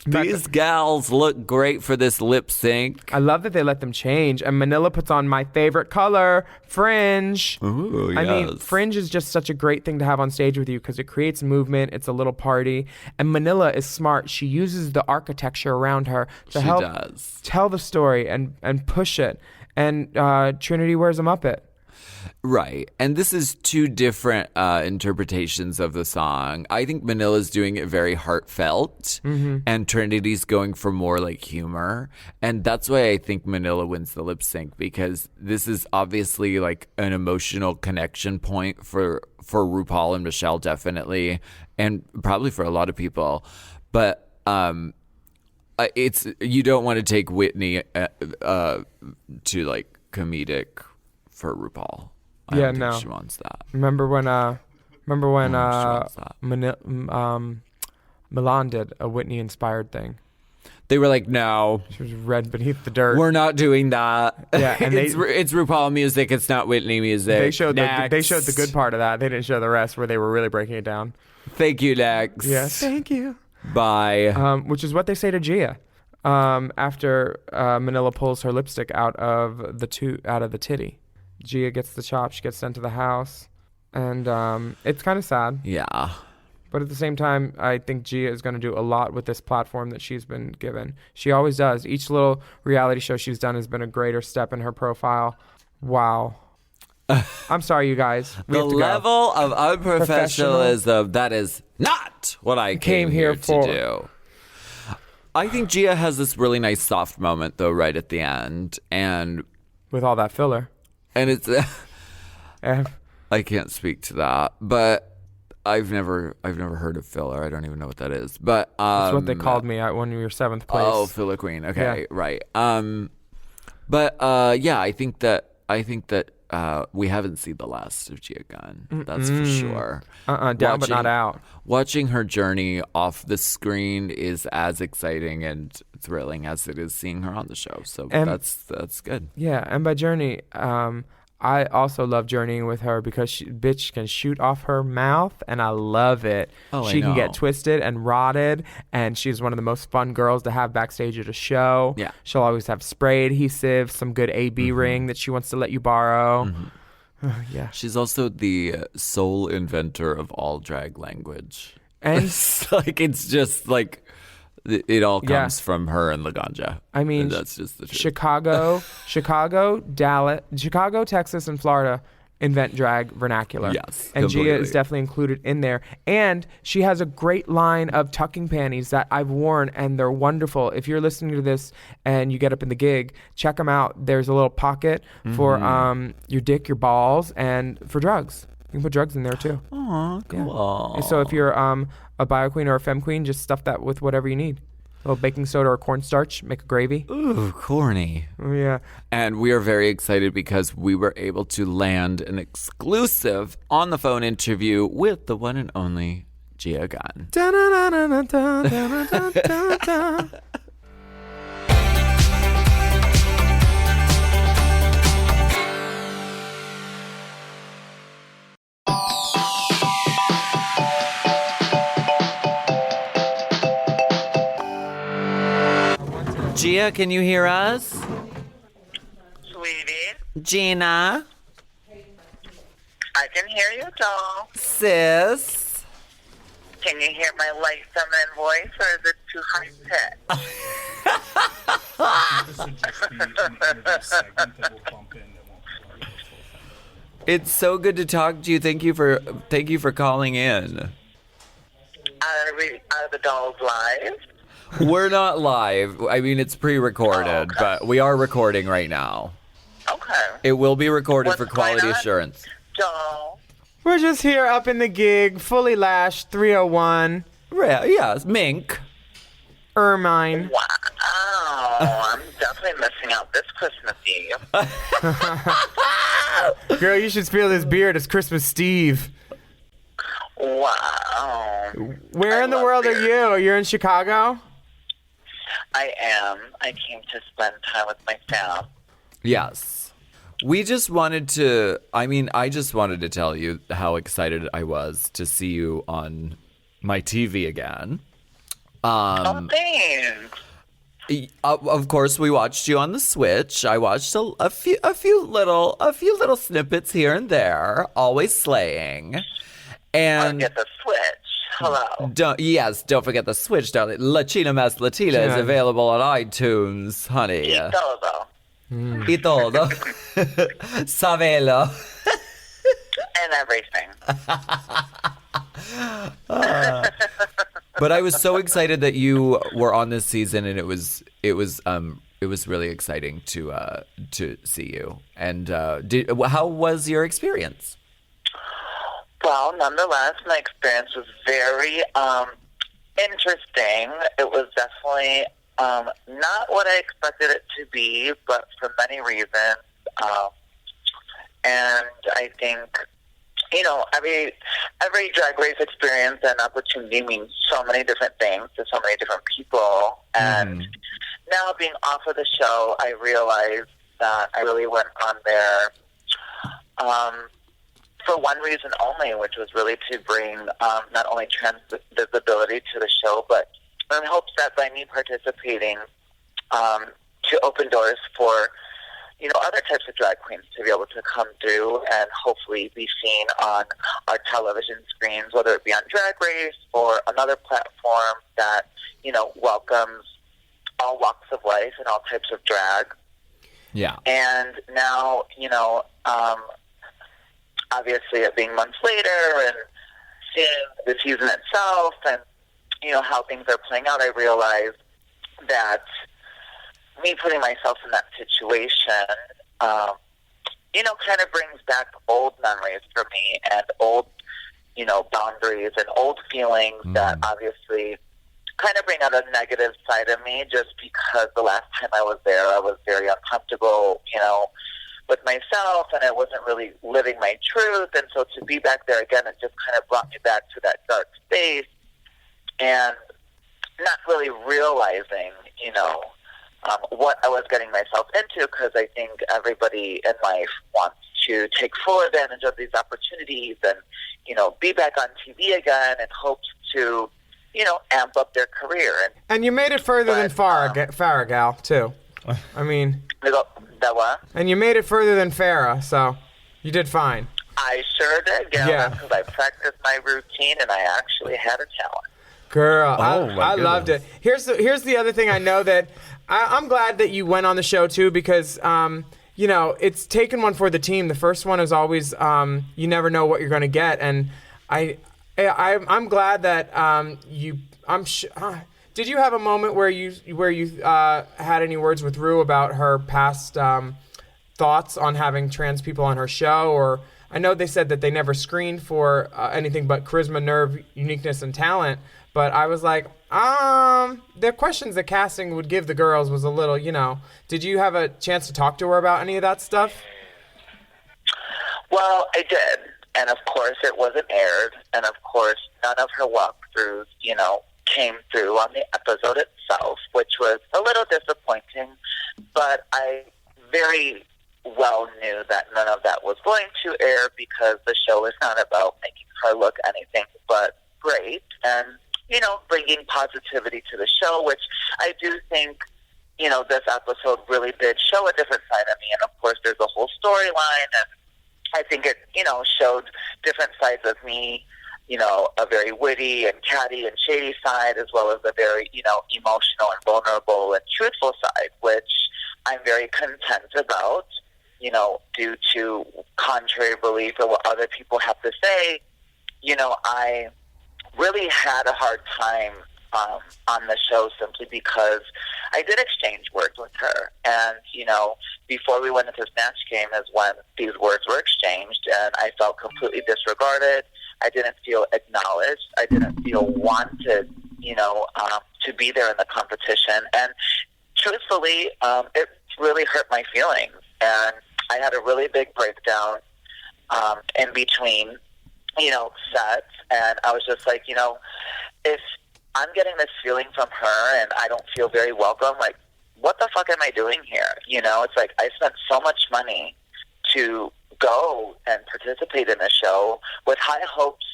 These gals look great for this lip sync. I love that they let them change. And Manila puts on my favorite color, fringe. Ooh, I mean, yes. fringe is just such a great thing to have on stage with you, because it creates movement. It's a little party. And Manila is smart. She uses the architecture around her to help tell the story and push it. And Trinity wears a Muppet. Right. And this is two different interpretations of the song. I think Manila's doing it very heartfelt, and Trinity's going for more like humor. And that's why I think Manila wins the lip sync, because this is obviously like an emotional connection point for RuPaul and Michelle, definitely, and probably for a lot of people. But it's, you don't want to take Whitney to like comedic for RuPaul. I Yeah, don't think no. she wants that. Remember when wants that. Milan did a Whitney-inspired thing. They were like, no, She was red beneath the dirt. we're not doing that. Yeah, and it's RuPaul music. It's not Whitney music. They showed Next. the good part of that. They didn't show the rest where they were really breaking it down. Thank you, Lex. Yes, thank you. Bye. Which is what they say to Gia after Manila pulls her lipstick out of the titty. Gia gets the chop. She gets sent to the house, and it's kind of sad. Yeah. But at the same time, I think Gia is going to do a lot with this platform that she's been given. She always does. Each little reality show she's done has been a greater step in her profile. Wow. I'm sorry, you guys. We The have to go. level of unprofessionalism, that is not what I came here to do. I think Gia has this really nice soft moment, though, right at the end. And With all that filler. it's... Eh. I can't speak to that, but... I've never heard of filler. I don't even know what that is. But That's what they called me when we were 7th place. Oh, filler queen. Okay, Yeah. right. But yeah, I think that we haven't seen the last of Gia Gunn. That's for sure. Down but not out. Watching her journey off the screen is as exciting and thrilling as it is seeing her on the show. So that's good. Yeah, and by journey, I also love journeying with her because bitch can shoot off her mouth, and I love it. Oh, I she can know. get twisted and rotted, and she's one of the most fun girls to have backstage at a show. Yeah. She'll always have spray adhesive, some good AB ring that she wants to let you borrow. Yeah. She's also the sole inventor of all drag language. And it's just like it all comes from her and Laganja. I mean, And that's just the truth. Chicago, Dallas, Chicago, Texas, and Florida invent drag vernacular. Yes, and Gia completely. is definitely included in there. And she has a great line of tucking panties that I've worn, and they're wonderful. If you're listening to this and you get up in the gig, check them out. There's a little pocket for your dick, your balls, and for drugs. You can put drugs in there too. Aw, cool. Yeah. So if you're a bio queen or a femme queen, just stuff that with whatever you need. A little baking soda or cornstarch, make a gravy. Ooh, corny. Oh, yeah. And we are very excited because we were able to land an exclusive on the phone interview with the one and only Gia Gunn. Gia, can you hear us? Sweetie, Gina? I can hear you, doll. Sis? Can you hear my light feminine voice, or is it too high pitched? This would just be an interview segment that will bump in that won't play. It's so good to talk to you. Thank you for calling in. Are the dolls live? We're not live. I mean, it's pre-recorded, but we are recording right now. Okay. It will be recorded What's for quality going on? assurance. Doll. We're just here up in the gig, fully lashed, 301. Yes, Mink. Ermine. Wow. I'm definitely missing out this Christmas Eve. Girl, you should feel this beard. It's Christmas Steve. Wow. Where I in the love world beard. are you? You're in Chicago? I am. I came to spend time with my fam. Yes. We just wanted to, I just wanted to tell you how excited I was to see you on my TV again. Oh, thanks. Of course, we watched you on the Switch. I watched a few little snippets here and there, always slaying. And Get the switch. Hello. don't forget the Switch, darling. La China Mas Latina is available on iTunes, honey. Y todo. Y todo. Sabelo. And everything. But I was so excited that you were on this season, and it was really exciting to see you. And how was your experience? Well, nonetheless, my experience was very interesting. It was definitely not what I expected it to be, but for many reasons, And I think, every drag race experience and opportunity means so many different things to so many different people. And now being off of the show, I realized that I really went on there for one reason only, which was really to bring not only trans visibility to the show, but in hopes that by me participating to open doors for other types of drag queens to be able to come through and hopefully be seen on our television screens, whether it be on Drag Race or another platform that, welcomes all walks of life and all types of drag. Yeah. And now, obviously it being months later and seeing the season itself and, how things are playing out, I realized that me putting myself in that situation, kind of brings back old memories for me and old, boundaries and old feelings that obviously kind of bring out a negative side of me just because the last time I was there, I was very uncomfortable, with myself and I wasn't really living my truth. And so to be back there again, it just kind of brought me back to that dark space and not really realizing, what I was getting myself into, because I think everybody in life wants to take full advantage of these opportunities and, be back on TV again and hopes to, amp up their career. And you made it further than Farrah, gal, too. I mean... That what? And you made it further than Farrah, so you did fine. I sure did, gal. Yeah. Because I practiced my routine and I actually had a talent. Girl, Oh, my I loved it. goodness. Here's the other thing I know that I'm glad that you went on the show too, because it's taken one for the team. The first one is always you never know what you're going to get, and I'm glad that did you have a moment where you had any words with Ru about her past thoughts on having trans people on her show? Or I know they said that they never screened for anything but charisma, nerve, uniqueness, and talent. But I was like, the questions that casting would give the girls was a little, Did you have a chance to talk to her about any of that stuff? Well, I did. And of course, it wasn't aired. And of course, none of her walkthroughs, came through on the episode itself, which was a little disappointing. But I very well knew that none of that was going to air because the show is not about making her look anything but great and, bringing positivity to the show, which I do think, this episode really did show a different side of me. And of course, there's a whole storyline, and I think it, showed different sides of me, a very witty and catty and shady side, as well as a very, emotional and vulnerable and truthful side, which I'm very content about, due to contrary belief or what other people have to say. I really had a hard time on the show simply because I did exchange words with her. And, before we went into Snatch Game is when these words were exchanged, and I felt completely disregarded. I didn't feel acknowledged. I didn't feel wanted, to be there in the competition. And truthfully, it really hurt my feelings. And I had a really big breakdown in between, sets. And I was just like, if I'm getting this feeling from her and I don't feel very welcome, like, what the fuck am I doing here? It's like I spent so much money to go and participate in a show with high hopes,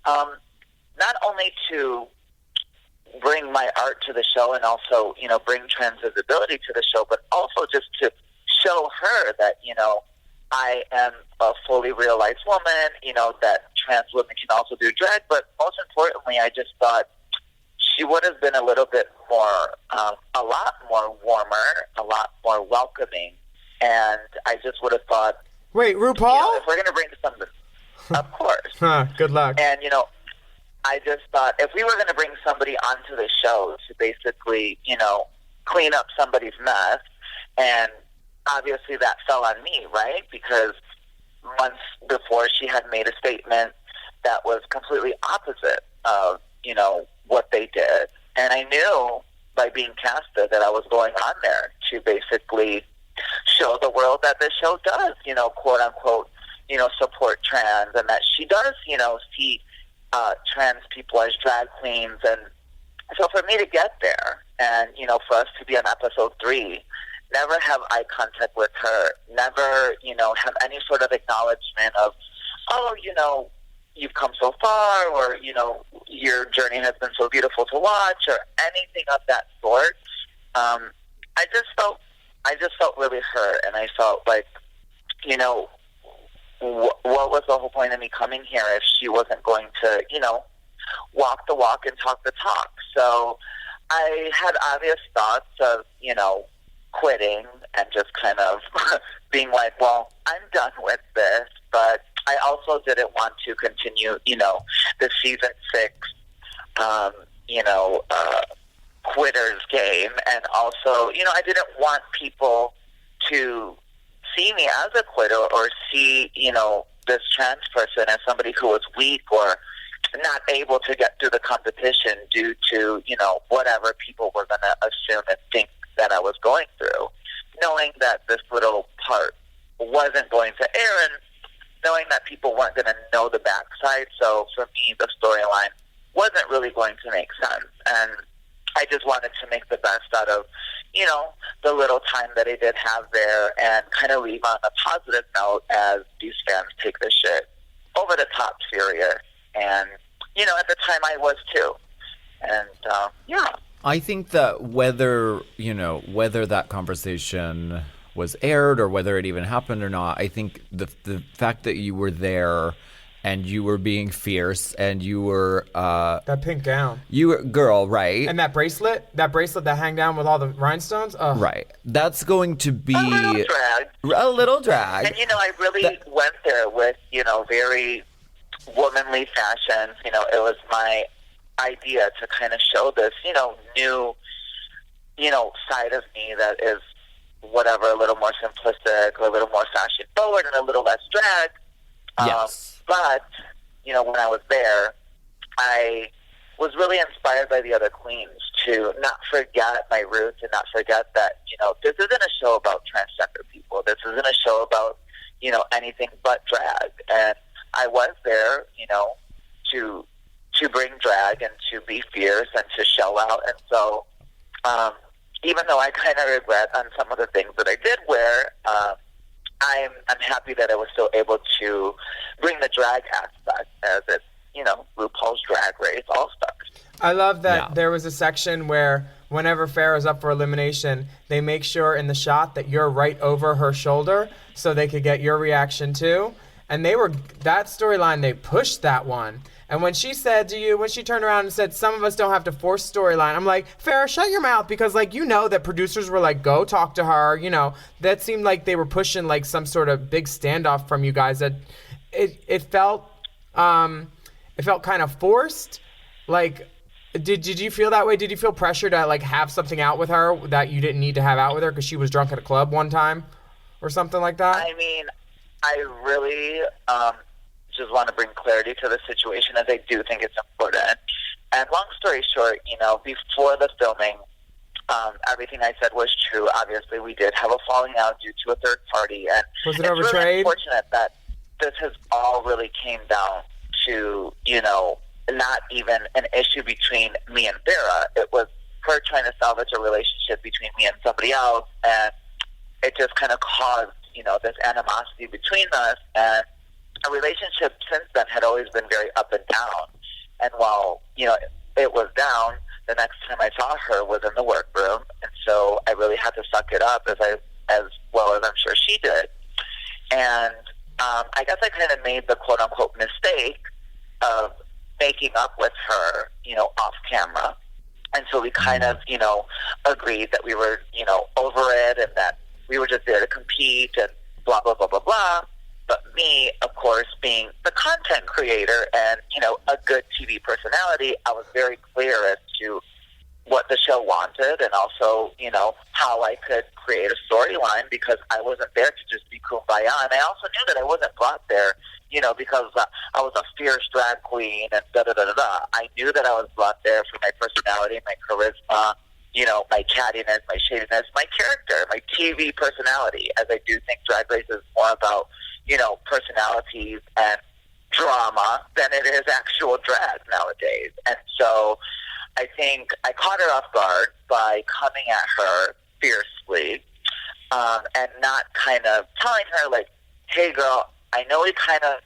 not only to bring my art to the show and also, bring trans visibility to the show, but also just to show her that, I am a fully realized woman, that trans women can also do drag. But most importantly, I just thought she would have been a little bit more, a lot more warmer, a lot more welcoming. And I just would have thought, Wait, RuPaul? if we're going to bring somebody, of course. Good luck. And, I just thought if we were going to bring somebody onto the show to basically, clean up somebody's mess, and obviously that fell on me, right? Because months before she had made a statement that was completely opposite of, what they did. And I knew by being casted that I was going on there to basically show the world that the show does, quote unquote, support trans, and that she does, see trans people as drag queens. And so for me to get there and, for us to be on episode 3, never have eye contact with her, never, have any sort of acknowledgement of, oh, you've come so far, or, your journey has been so beautiful to watch, or anything of that sort. I just felt really hurt, and I felt like, what was the whole point of me coming here if she wasn't going to, walk the walk and talk the talk? So I had obvious thoughts of, quitting and just kind of being like, well, I'm done with this. But I also didn't want to continue, the season 6, quitters game. And also, I didn't want people to see me as a quitter or see, this trans person as somebody who was weak or not able to get through the competition due to, whatever people were going to assume and think that I was going through. Knowing that this little part wasn't going to air and knowing that people weren't going to know the backside. So for me, the storyline wasn't really going to make sense. And I just wanted to make the best out of, the little time that I did have there and kind of leave on a positive note as these fans take this shit over the top serious. And, at the time I was too. And, yeah. I think that whether that conversation was aired or whether it even happened or not, I think the fact that you were there and you were being fierce and you were that pink gown. You were girl, right? And that bracelet that hang down with all the rhinestones. Ugh. Right. That's going to be a little drag. And I really went there with, very womanly fashion. It was my idea to kind of show this, new, side of me that is whatever, a little more simplistic, a little more fashion forward, and a little less drag. Yes. But, when I was there, I was really inspired by the other queens to not forget my roots and not forget that, this isn't a show about transgender people. This isn't a show about, anything but drag. And I was there, to bring drag and to be fierce and to shell out. And so, even though I kind of regret on some of the things that I did wear, I'm happy that I was still able to bring the drag aspect as it's, RuPaul's Drag Race All Stars. I love that there was a section where whenever Farrah's up for elimination, they make sure in the shot that you're right over her shoulder so they could get your reaction too. And that storyline, they pushed that one. And when she said to you, when she turned around and said, some of us don't have to force storyline, I'm like, Farrah, shut your mouth, because that producers were like, go talk to her. That seemed like they were pushing like some sort of big standoff from you guys. That it felt kind of forced. Like, did you feel that way? Did you feel pressure to like have something out with her that you didn't need to have out with her because she was drunk at a club one time or something like that? I mean, I really just want to bring clarity to the situation, as I do think it's important. And long story short, before the filming, everything I said was true. Obviously, we did have a falling out due to a third party, and was it over it's really trade? Unfortunate that this has all really came down to not even an issue between me and Farrah. It was her trying to salvage a relationship between me and somebody else, and it just kind of caused this animosity between us. And our relationship since then had always been very up and down. And while, it was down, the next time I saw her was in the workroom. And so I really had to suck it up as well as I'm sure she did. And I guess I kind of made the quote unquote mistake of making up with her, off camera. And so we kind of, agreed that we were, over it and that we were just there to compete and blah, blah, blah, blah, blah. But me, of course, being the content creator and, a good TV personality, I was very clear as to what the show wanted and also, how I could create a storyline, because I wasn't there to just be kumbaya. And I also knew that I wasn't brought there, because I was a fierce drag queen and da-da-da-da-da. I knew that I was brought there for my personality, my charisma, my cattiness, my shadiness, my character, my TV personality, as I do think Drag Race is more about, personalities and drama than it is actual drag nowadays. And so I think I caught her off guard by coming at her fiercely and not kind of telling her, like, hey, girl, I know we kind of,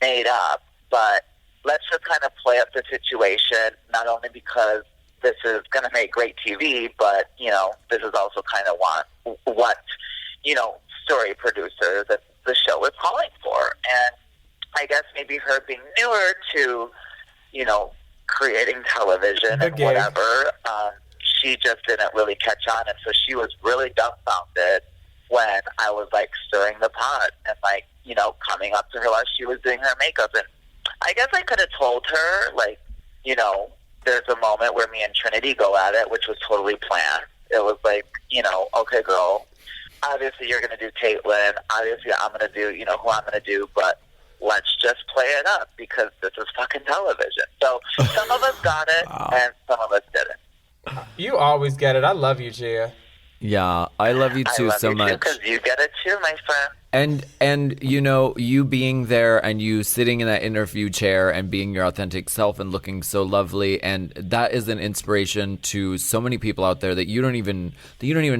made up, but let's just kind of play up the situation, not only because this is going to make great TV, but, this is also kind of what story producers and the show is calling for. And I guess maybe her being newer to, creating television and whatever, she just didn't really catch on. And so she was really dumbfounded when I was, like, stirring the pot and, like, coming up to her while she was doing her makeup. And I guess I could have told her, like, there's a moment where me and Trinity go at it, which was totally planned. It was like, okay, girl, obviously you're going to do Caitlyn. Obviously I'm going to do, who I'm going to do, but let's just play it up because this is fucking television. So some of us got it and some of us didn't. You always get it. I love you, Gia. Yeah, I love you too so much. Because you get it too, my friend. And you being there and you sitting in that interview chair and being your authentic self and looking so lovely, and that is an inspiration to so many people out there that you don't even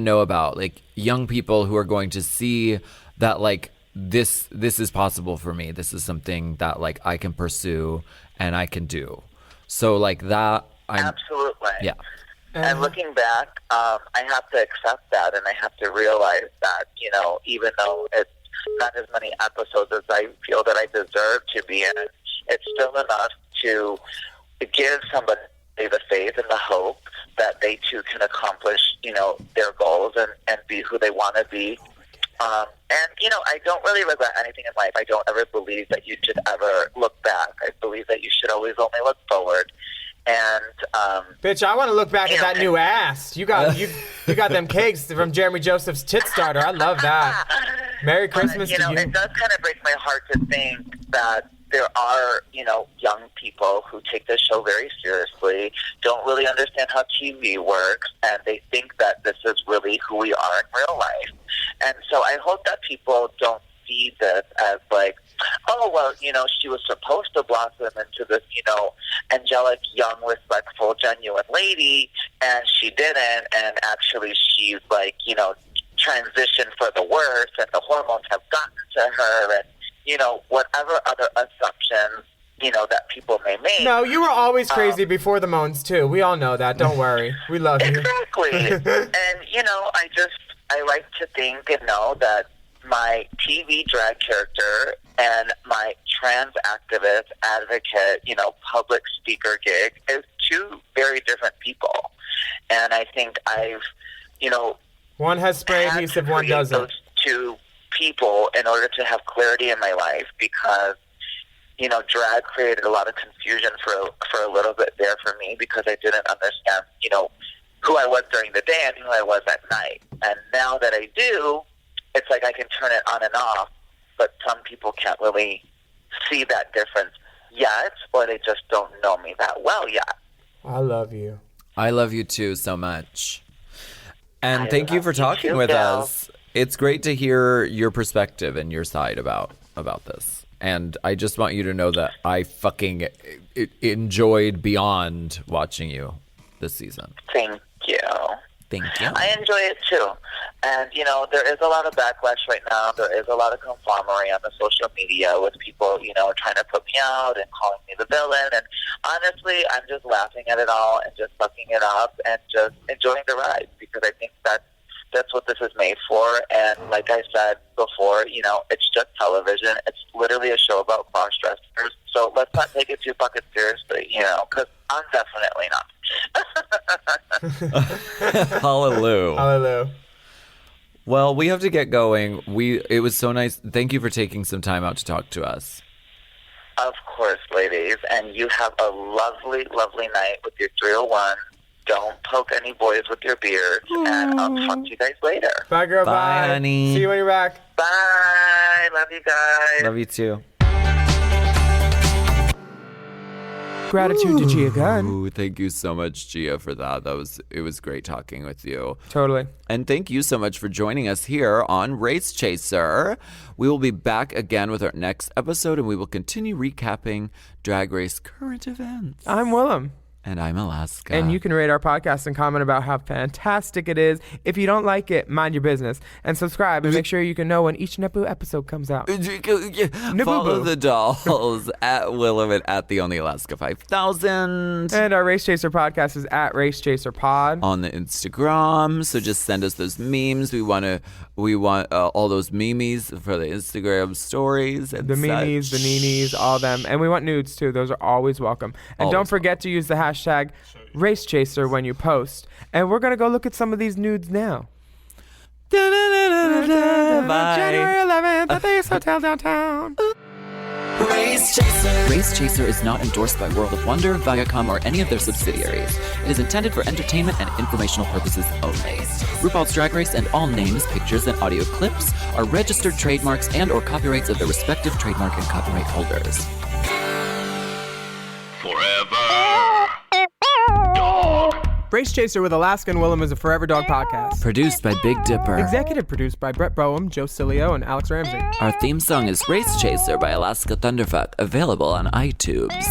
know about, like young people who are going to see that, like, this is possible for me. This is something that, like, I can pursue and I can do. So, like, that absolutely. Yeah. And looking back, I have to accept that, and I have to realize that, even though it's not as many episodes as I feel that I deserve to be in, it's still enough to give somebody the faith and the hope that they too can accomplish, their goals and be who they want to be. I don't really regret anything in life. I don't ever believe that you should ever look back. I believe that you should always only look forward. And bitch, I want to look back at that new ass. You got them cakes from Jeremy Joseph's tit starter. I love that. Merry Christmas to you. It does kind of break my heart to think that there are, young people who take this show very seriously, don't really understand how TV works, and they think that this is really who we are in real life. And so I hope that people don't see this as like, oh, well, she was supposed to blossom into this, angelic, young, respectful, genuine lady, and she didn't, and actually she's like, transitioned for the worse, and the hormones have gotten to her, and, whatever other assumptions, that people may make. No, you were always crazy before the Moans, too. We all know that. Don't worry. We love you. Exactly. And, I like to think and know that my TV drag character and my trans activist, advocate, public speaker gig is two very different people. And I think I've, one has spray adhesive, one doesn't. Those two people in order to have clarity in my life, because, drag created a lot of confusion for a little bit there for me, because I didn't understand, who I was during the day and who I was at night. And now that I do, it's like I can turn it on and off, but some people can't really see that difference yet, or they just don't know me that well yet. I love you. I love you too so much. And thank you for talking with us. It's great to hear your perspective and your side about this. And I just want you to know that I fucking enjoyed beyond watching you this season. Thank you. Thank you. I enjoy it too. And, there is a lot of backlash right now. There is a lot of conformity on the social media with people, trying to put me out and calling me the villain. And honestly, I'm just laughing at it all and just sucking it up and just enjoying the ride, because I think that's what this is made for. And like I said before, it's just television. It's literally a show about cross-dressers. So let's not take it too fucking seriously, because I'm definitely not. Hallelujah. Hallelujah. Well, we have to get going. It was so nice. Thank you for taking some time out to talk to us. Of course, ladies. And you have a lovely, lovely night with your 301. Don't poke any boys with your beards. And I'll talk to you guys later. Bye, girl. Bye, honey. See you when you're back. Bye. Love you guys. Love you too. Gratitude to Gia Gunn. Ooh, thank you so much, Gia, for that. It was great talking with you. Totally. And thank you so much for joining us here on Race Chaser. We will be back again with our next episode, and we will continue recapping Drag Race current events. I'm Willam. And I'm Alaska. And you can rate our podcast and comment about how fantastic it is. If you don't like it, mind your business. And subscribe and make sure you can know when each Nepu episode comes out. Follow the dolls at Willam and at the Only Alaska 5000. And our Race Chaser podcast is at Race Chaser Pod. On the Instagram. So just send us those memes. We want all those memes for the Instagram stories. And the memes, the ninis, all them. And we want nudes too. Those are always welcome. And Always don't forget to use the hashtag Race Chaser when you post. And we're going to go look at some of these nudes now. Bye. January 11th at the Ace Hotel downtown. Race Chaser. Race Chaser is not endorsed by World of Wonder, Viacom, or any of their subsidiaries. It is intended for entertainment and informational purposes only. RuPaul's Drag Race and all names, pictures, and audio clips are registered trademarks and or copyrights of their respective trademark and copyright holders. Race Chaser with Alaska and Willam is a Forever Dog podcast. Produced by Big Dipper. Executive produced by Brett Boehm, Joe Cilio, and Alex Ramsey. Our theme song is Race Chaser by Alaska Thunderfuck, available on iTunes.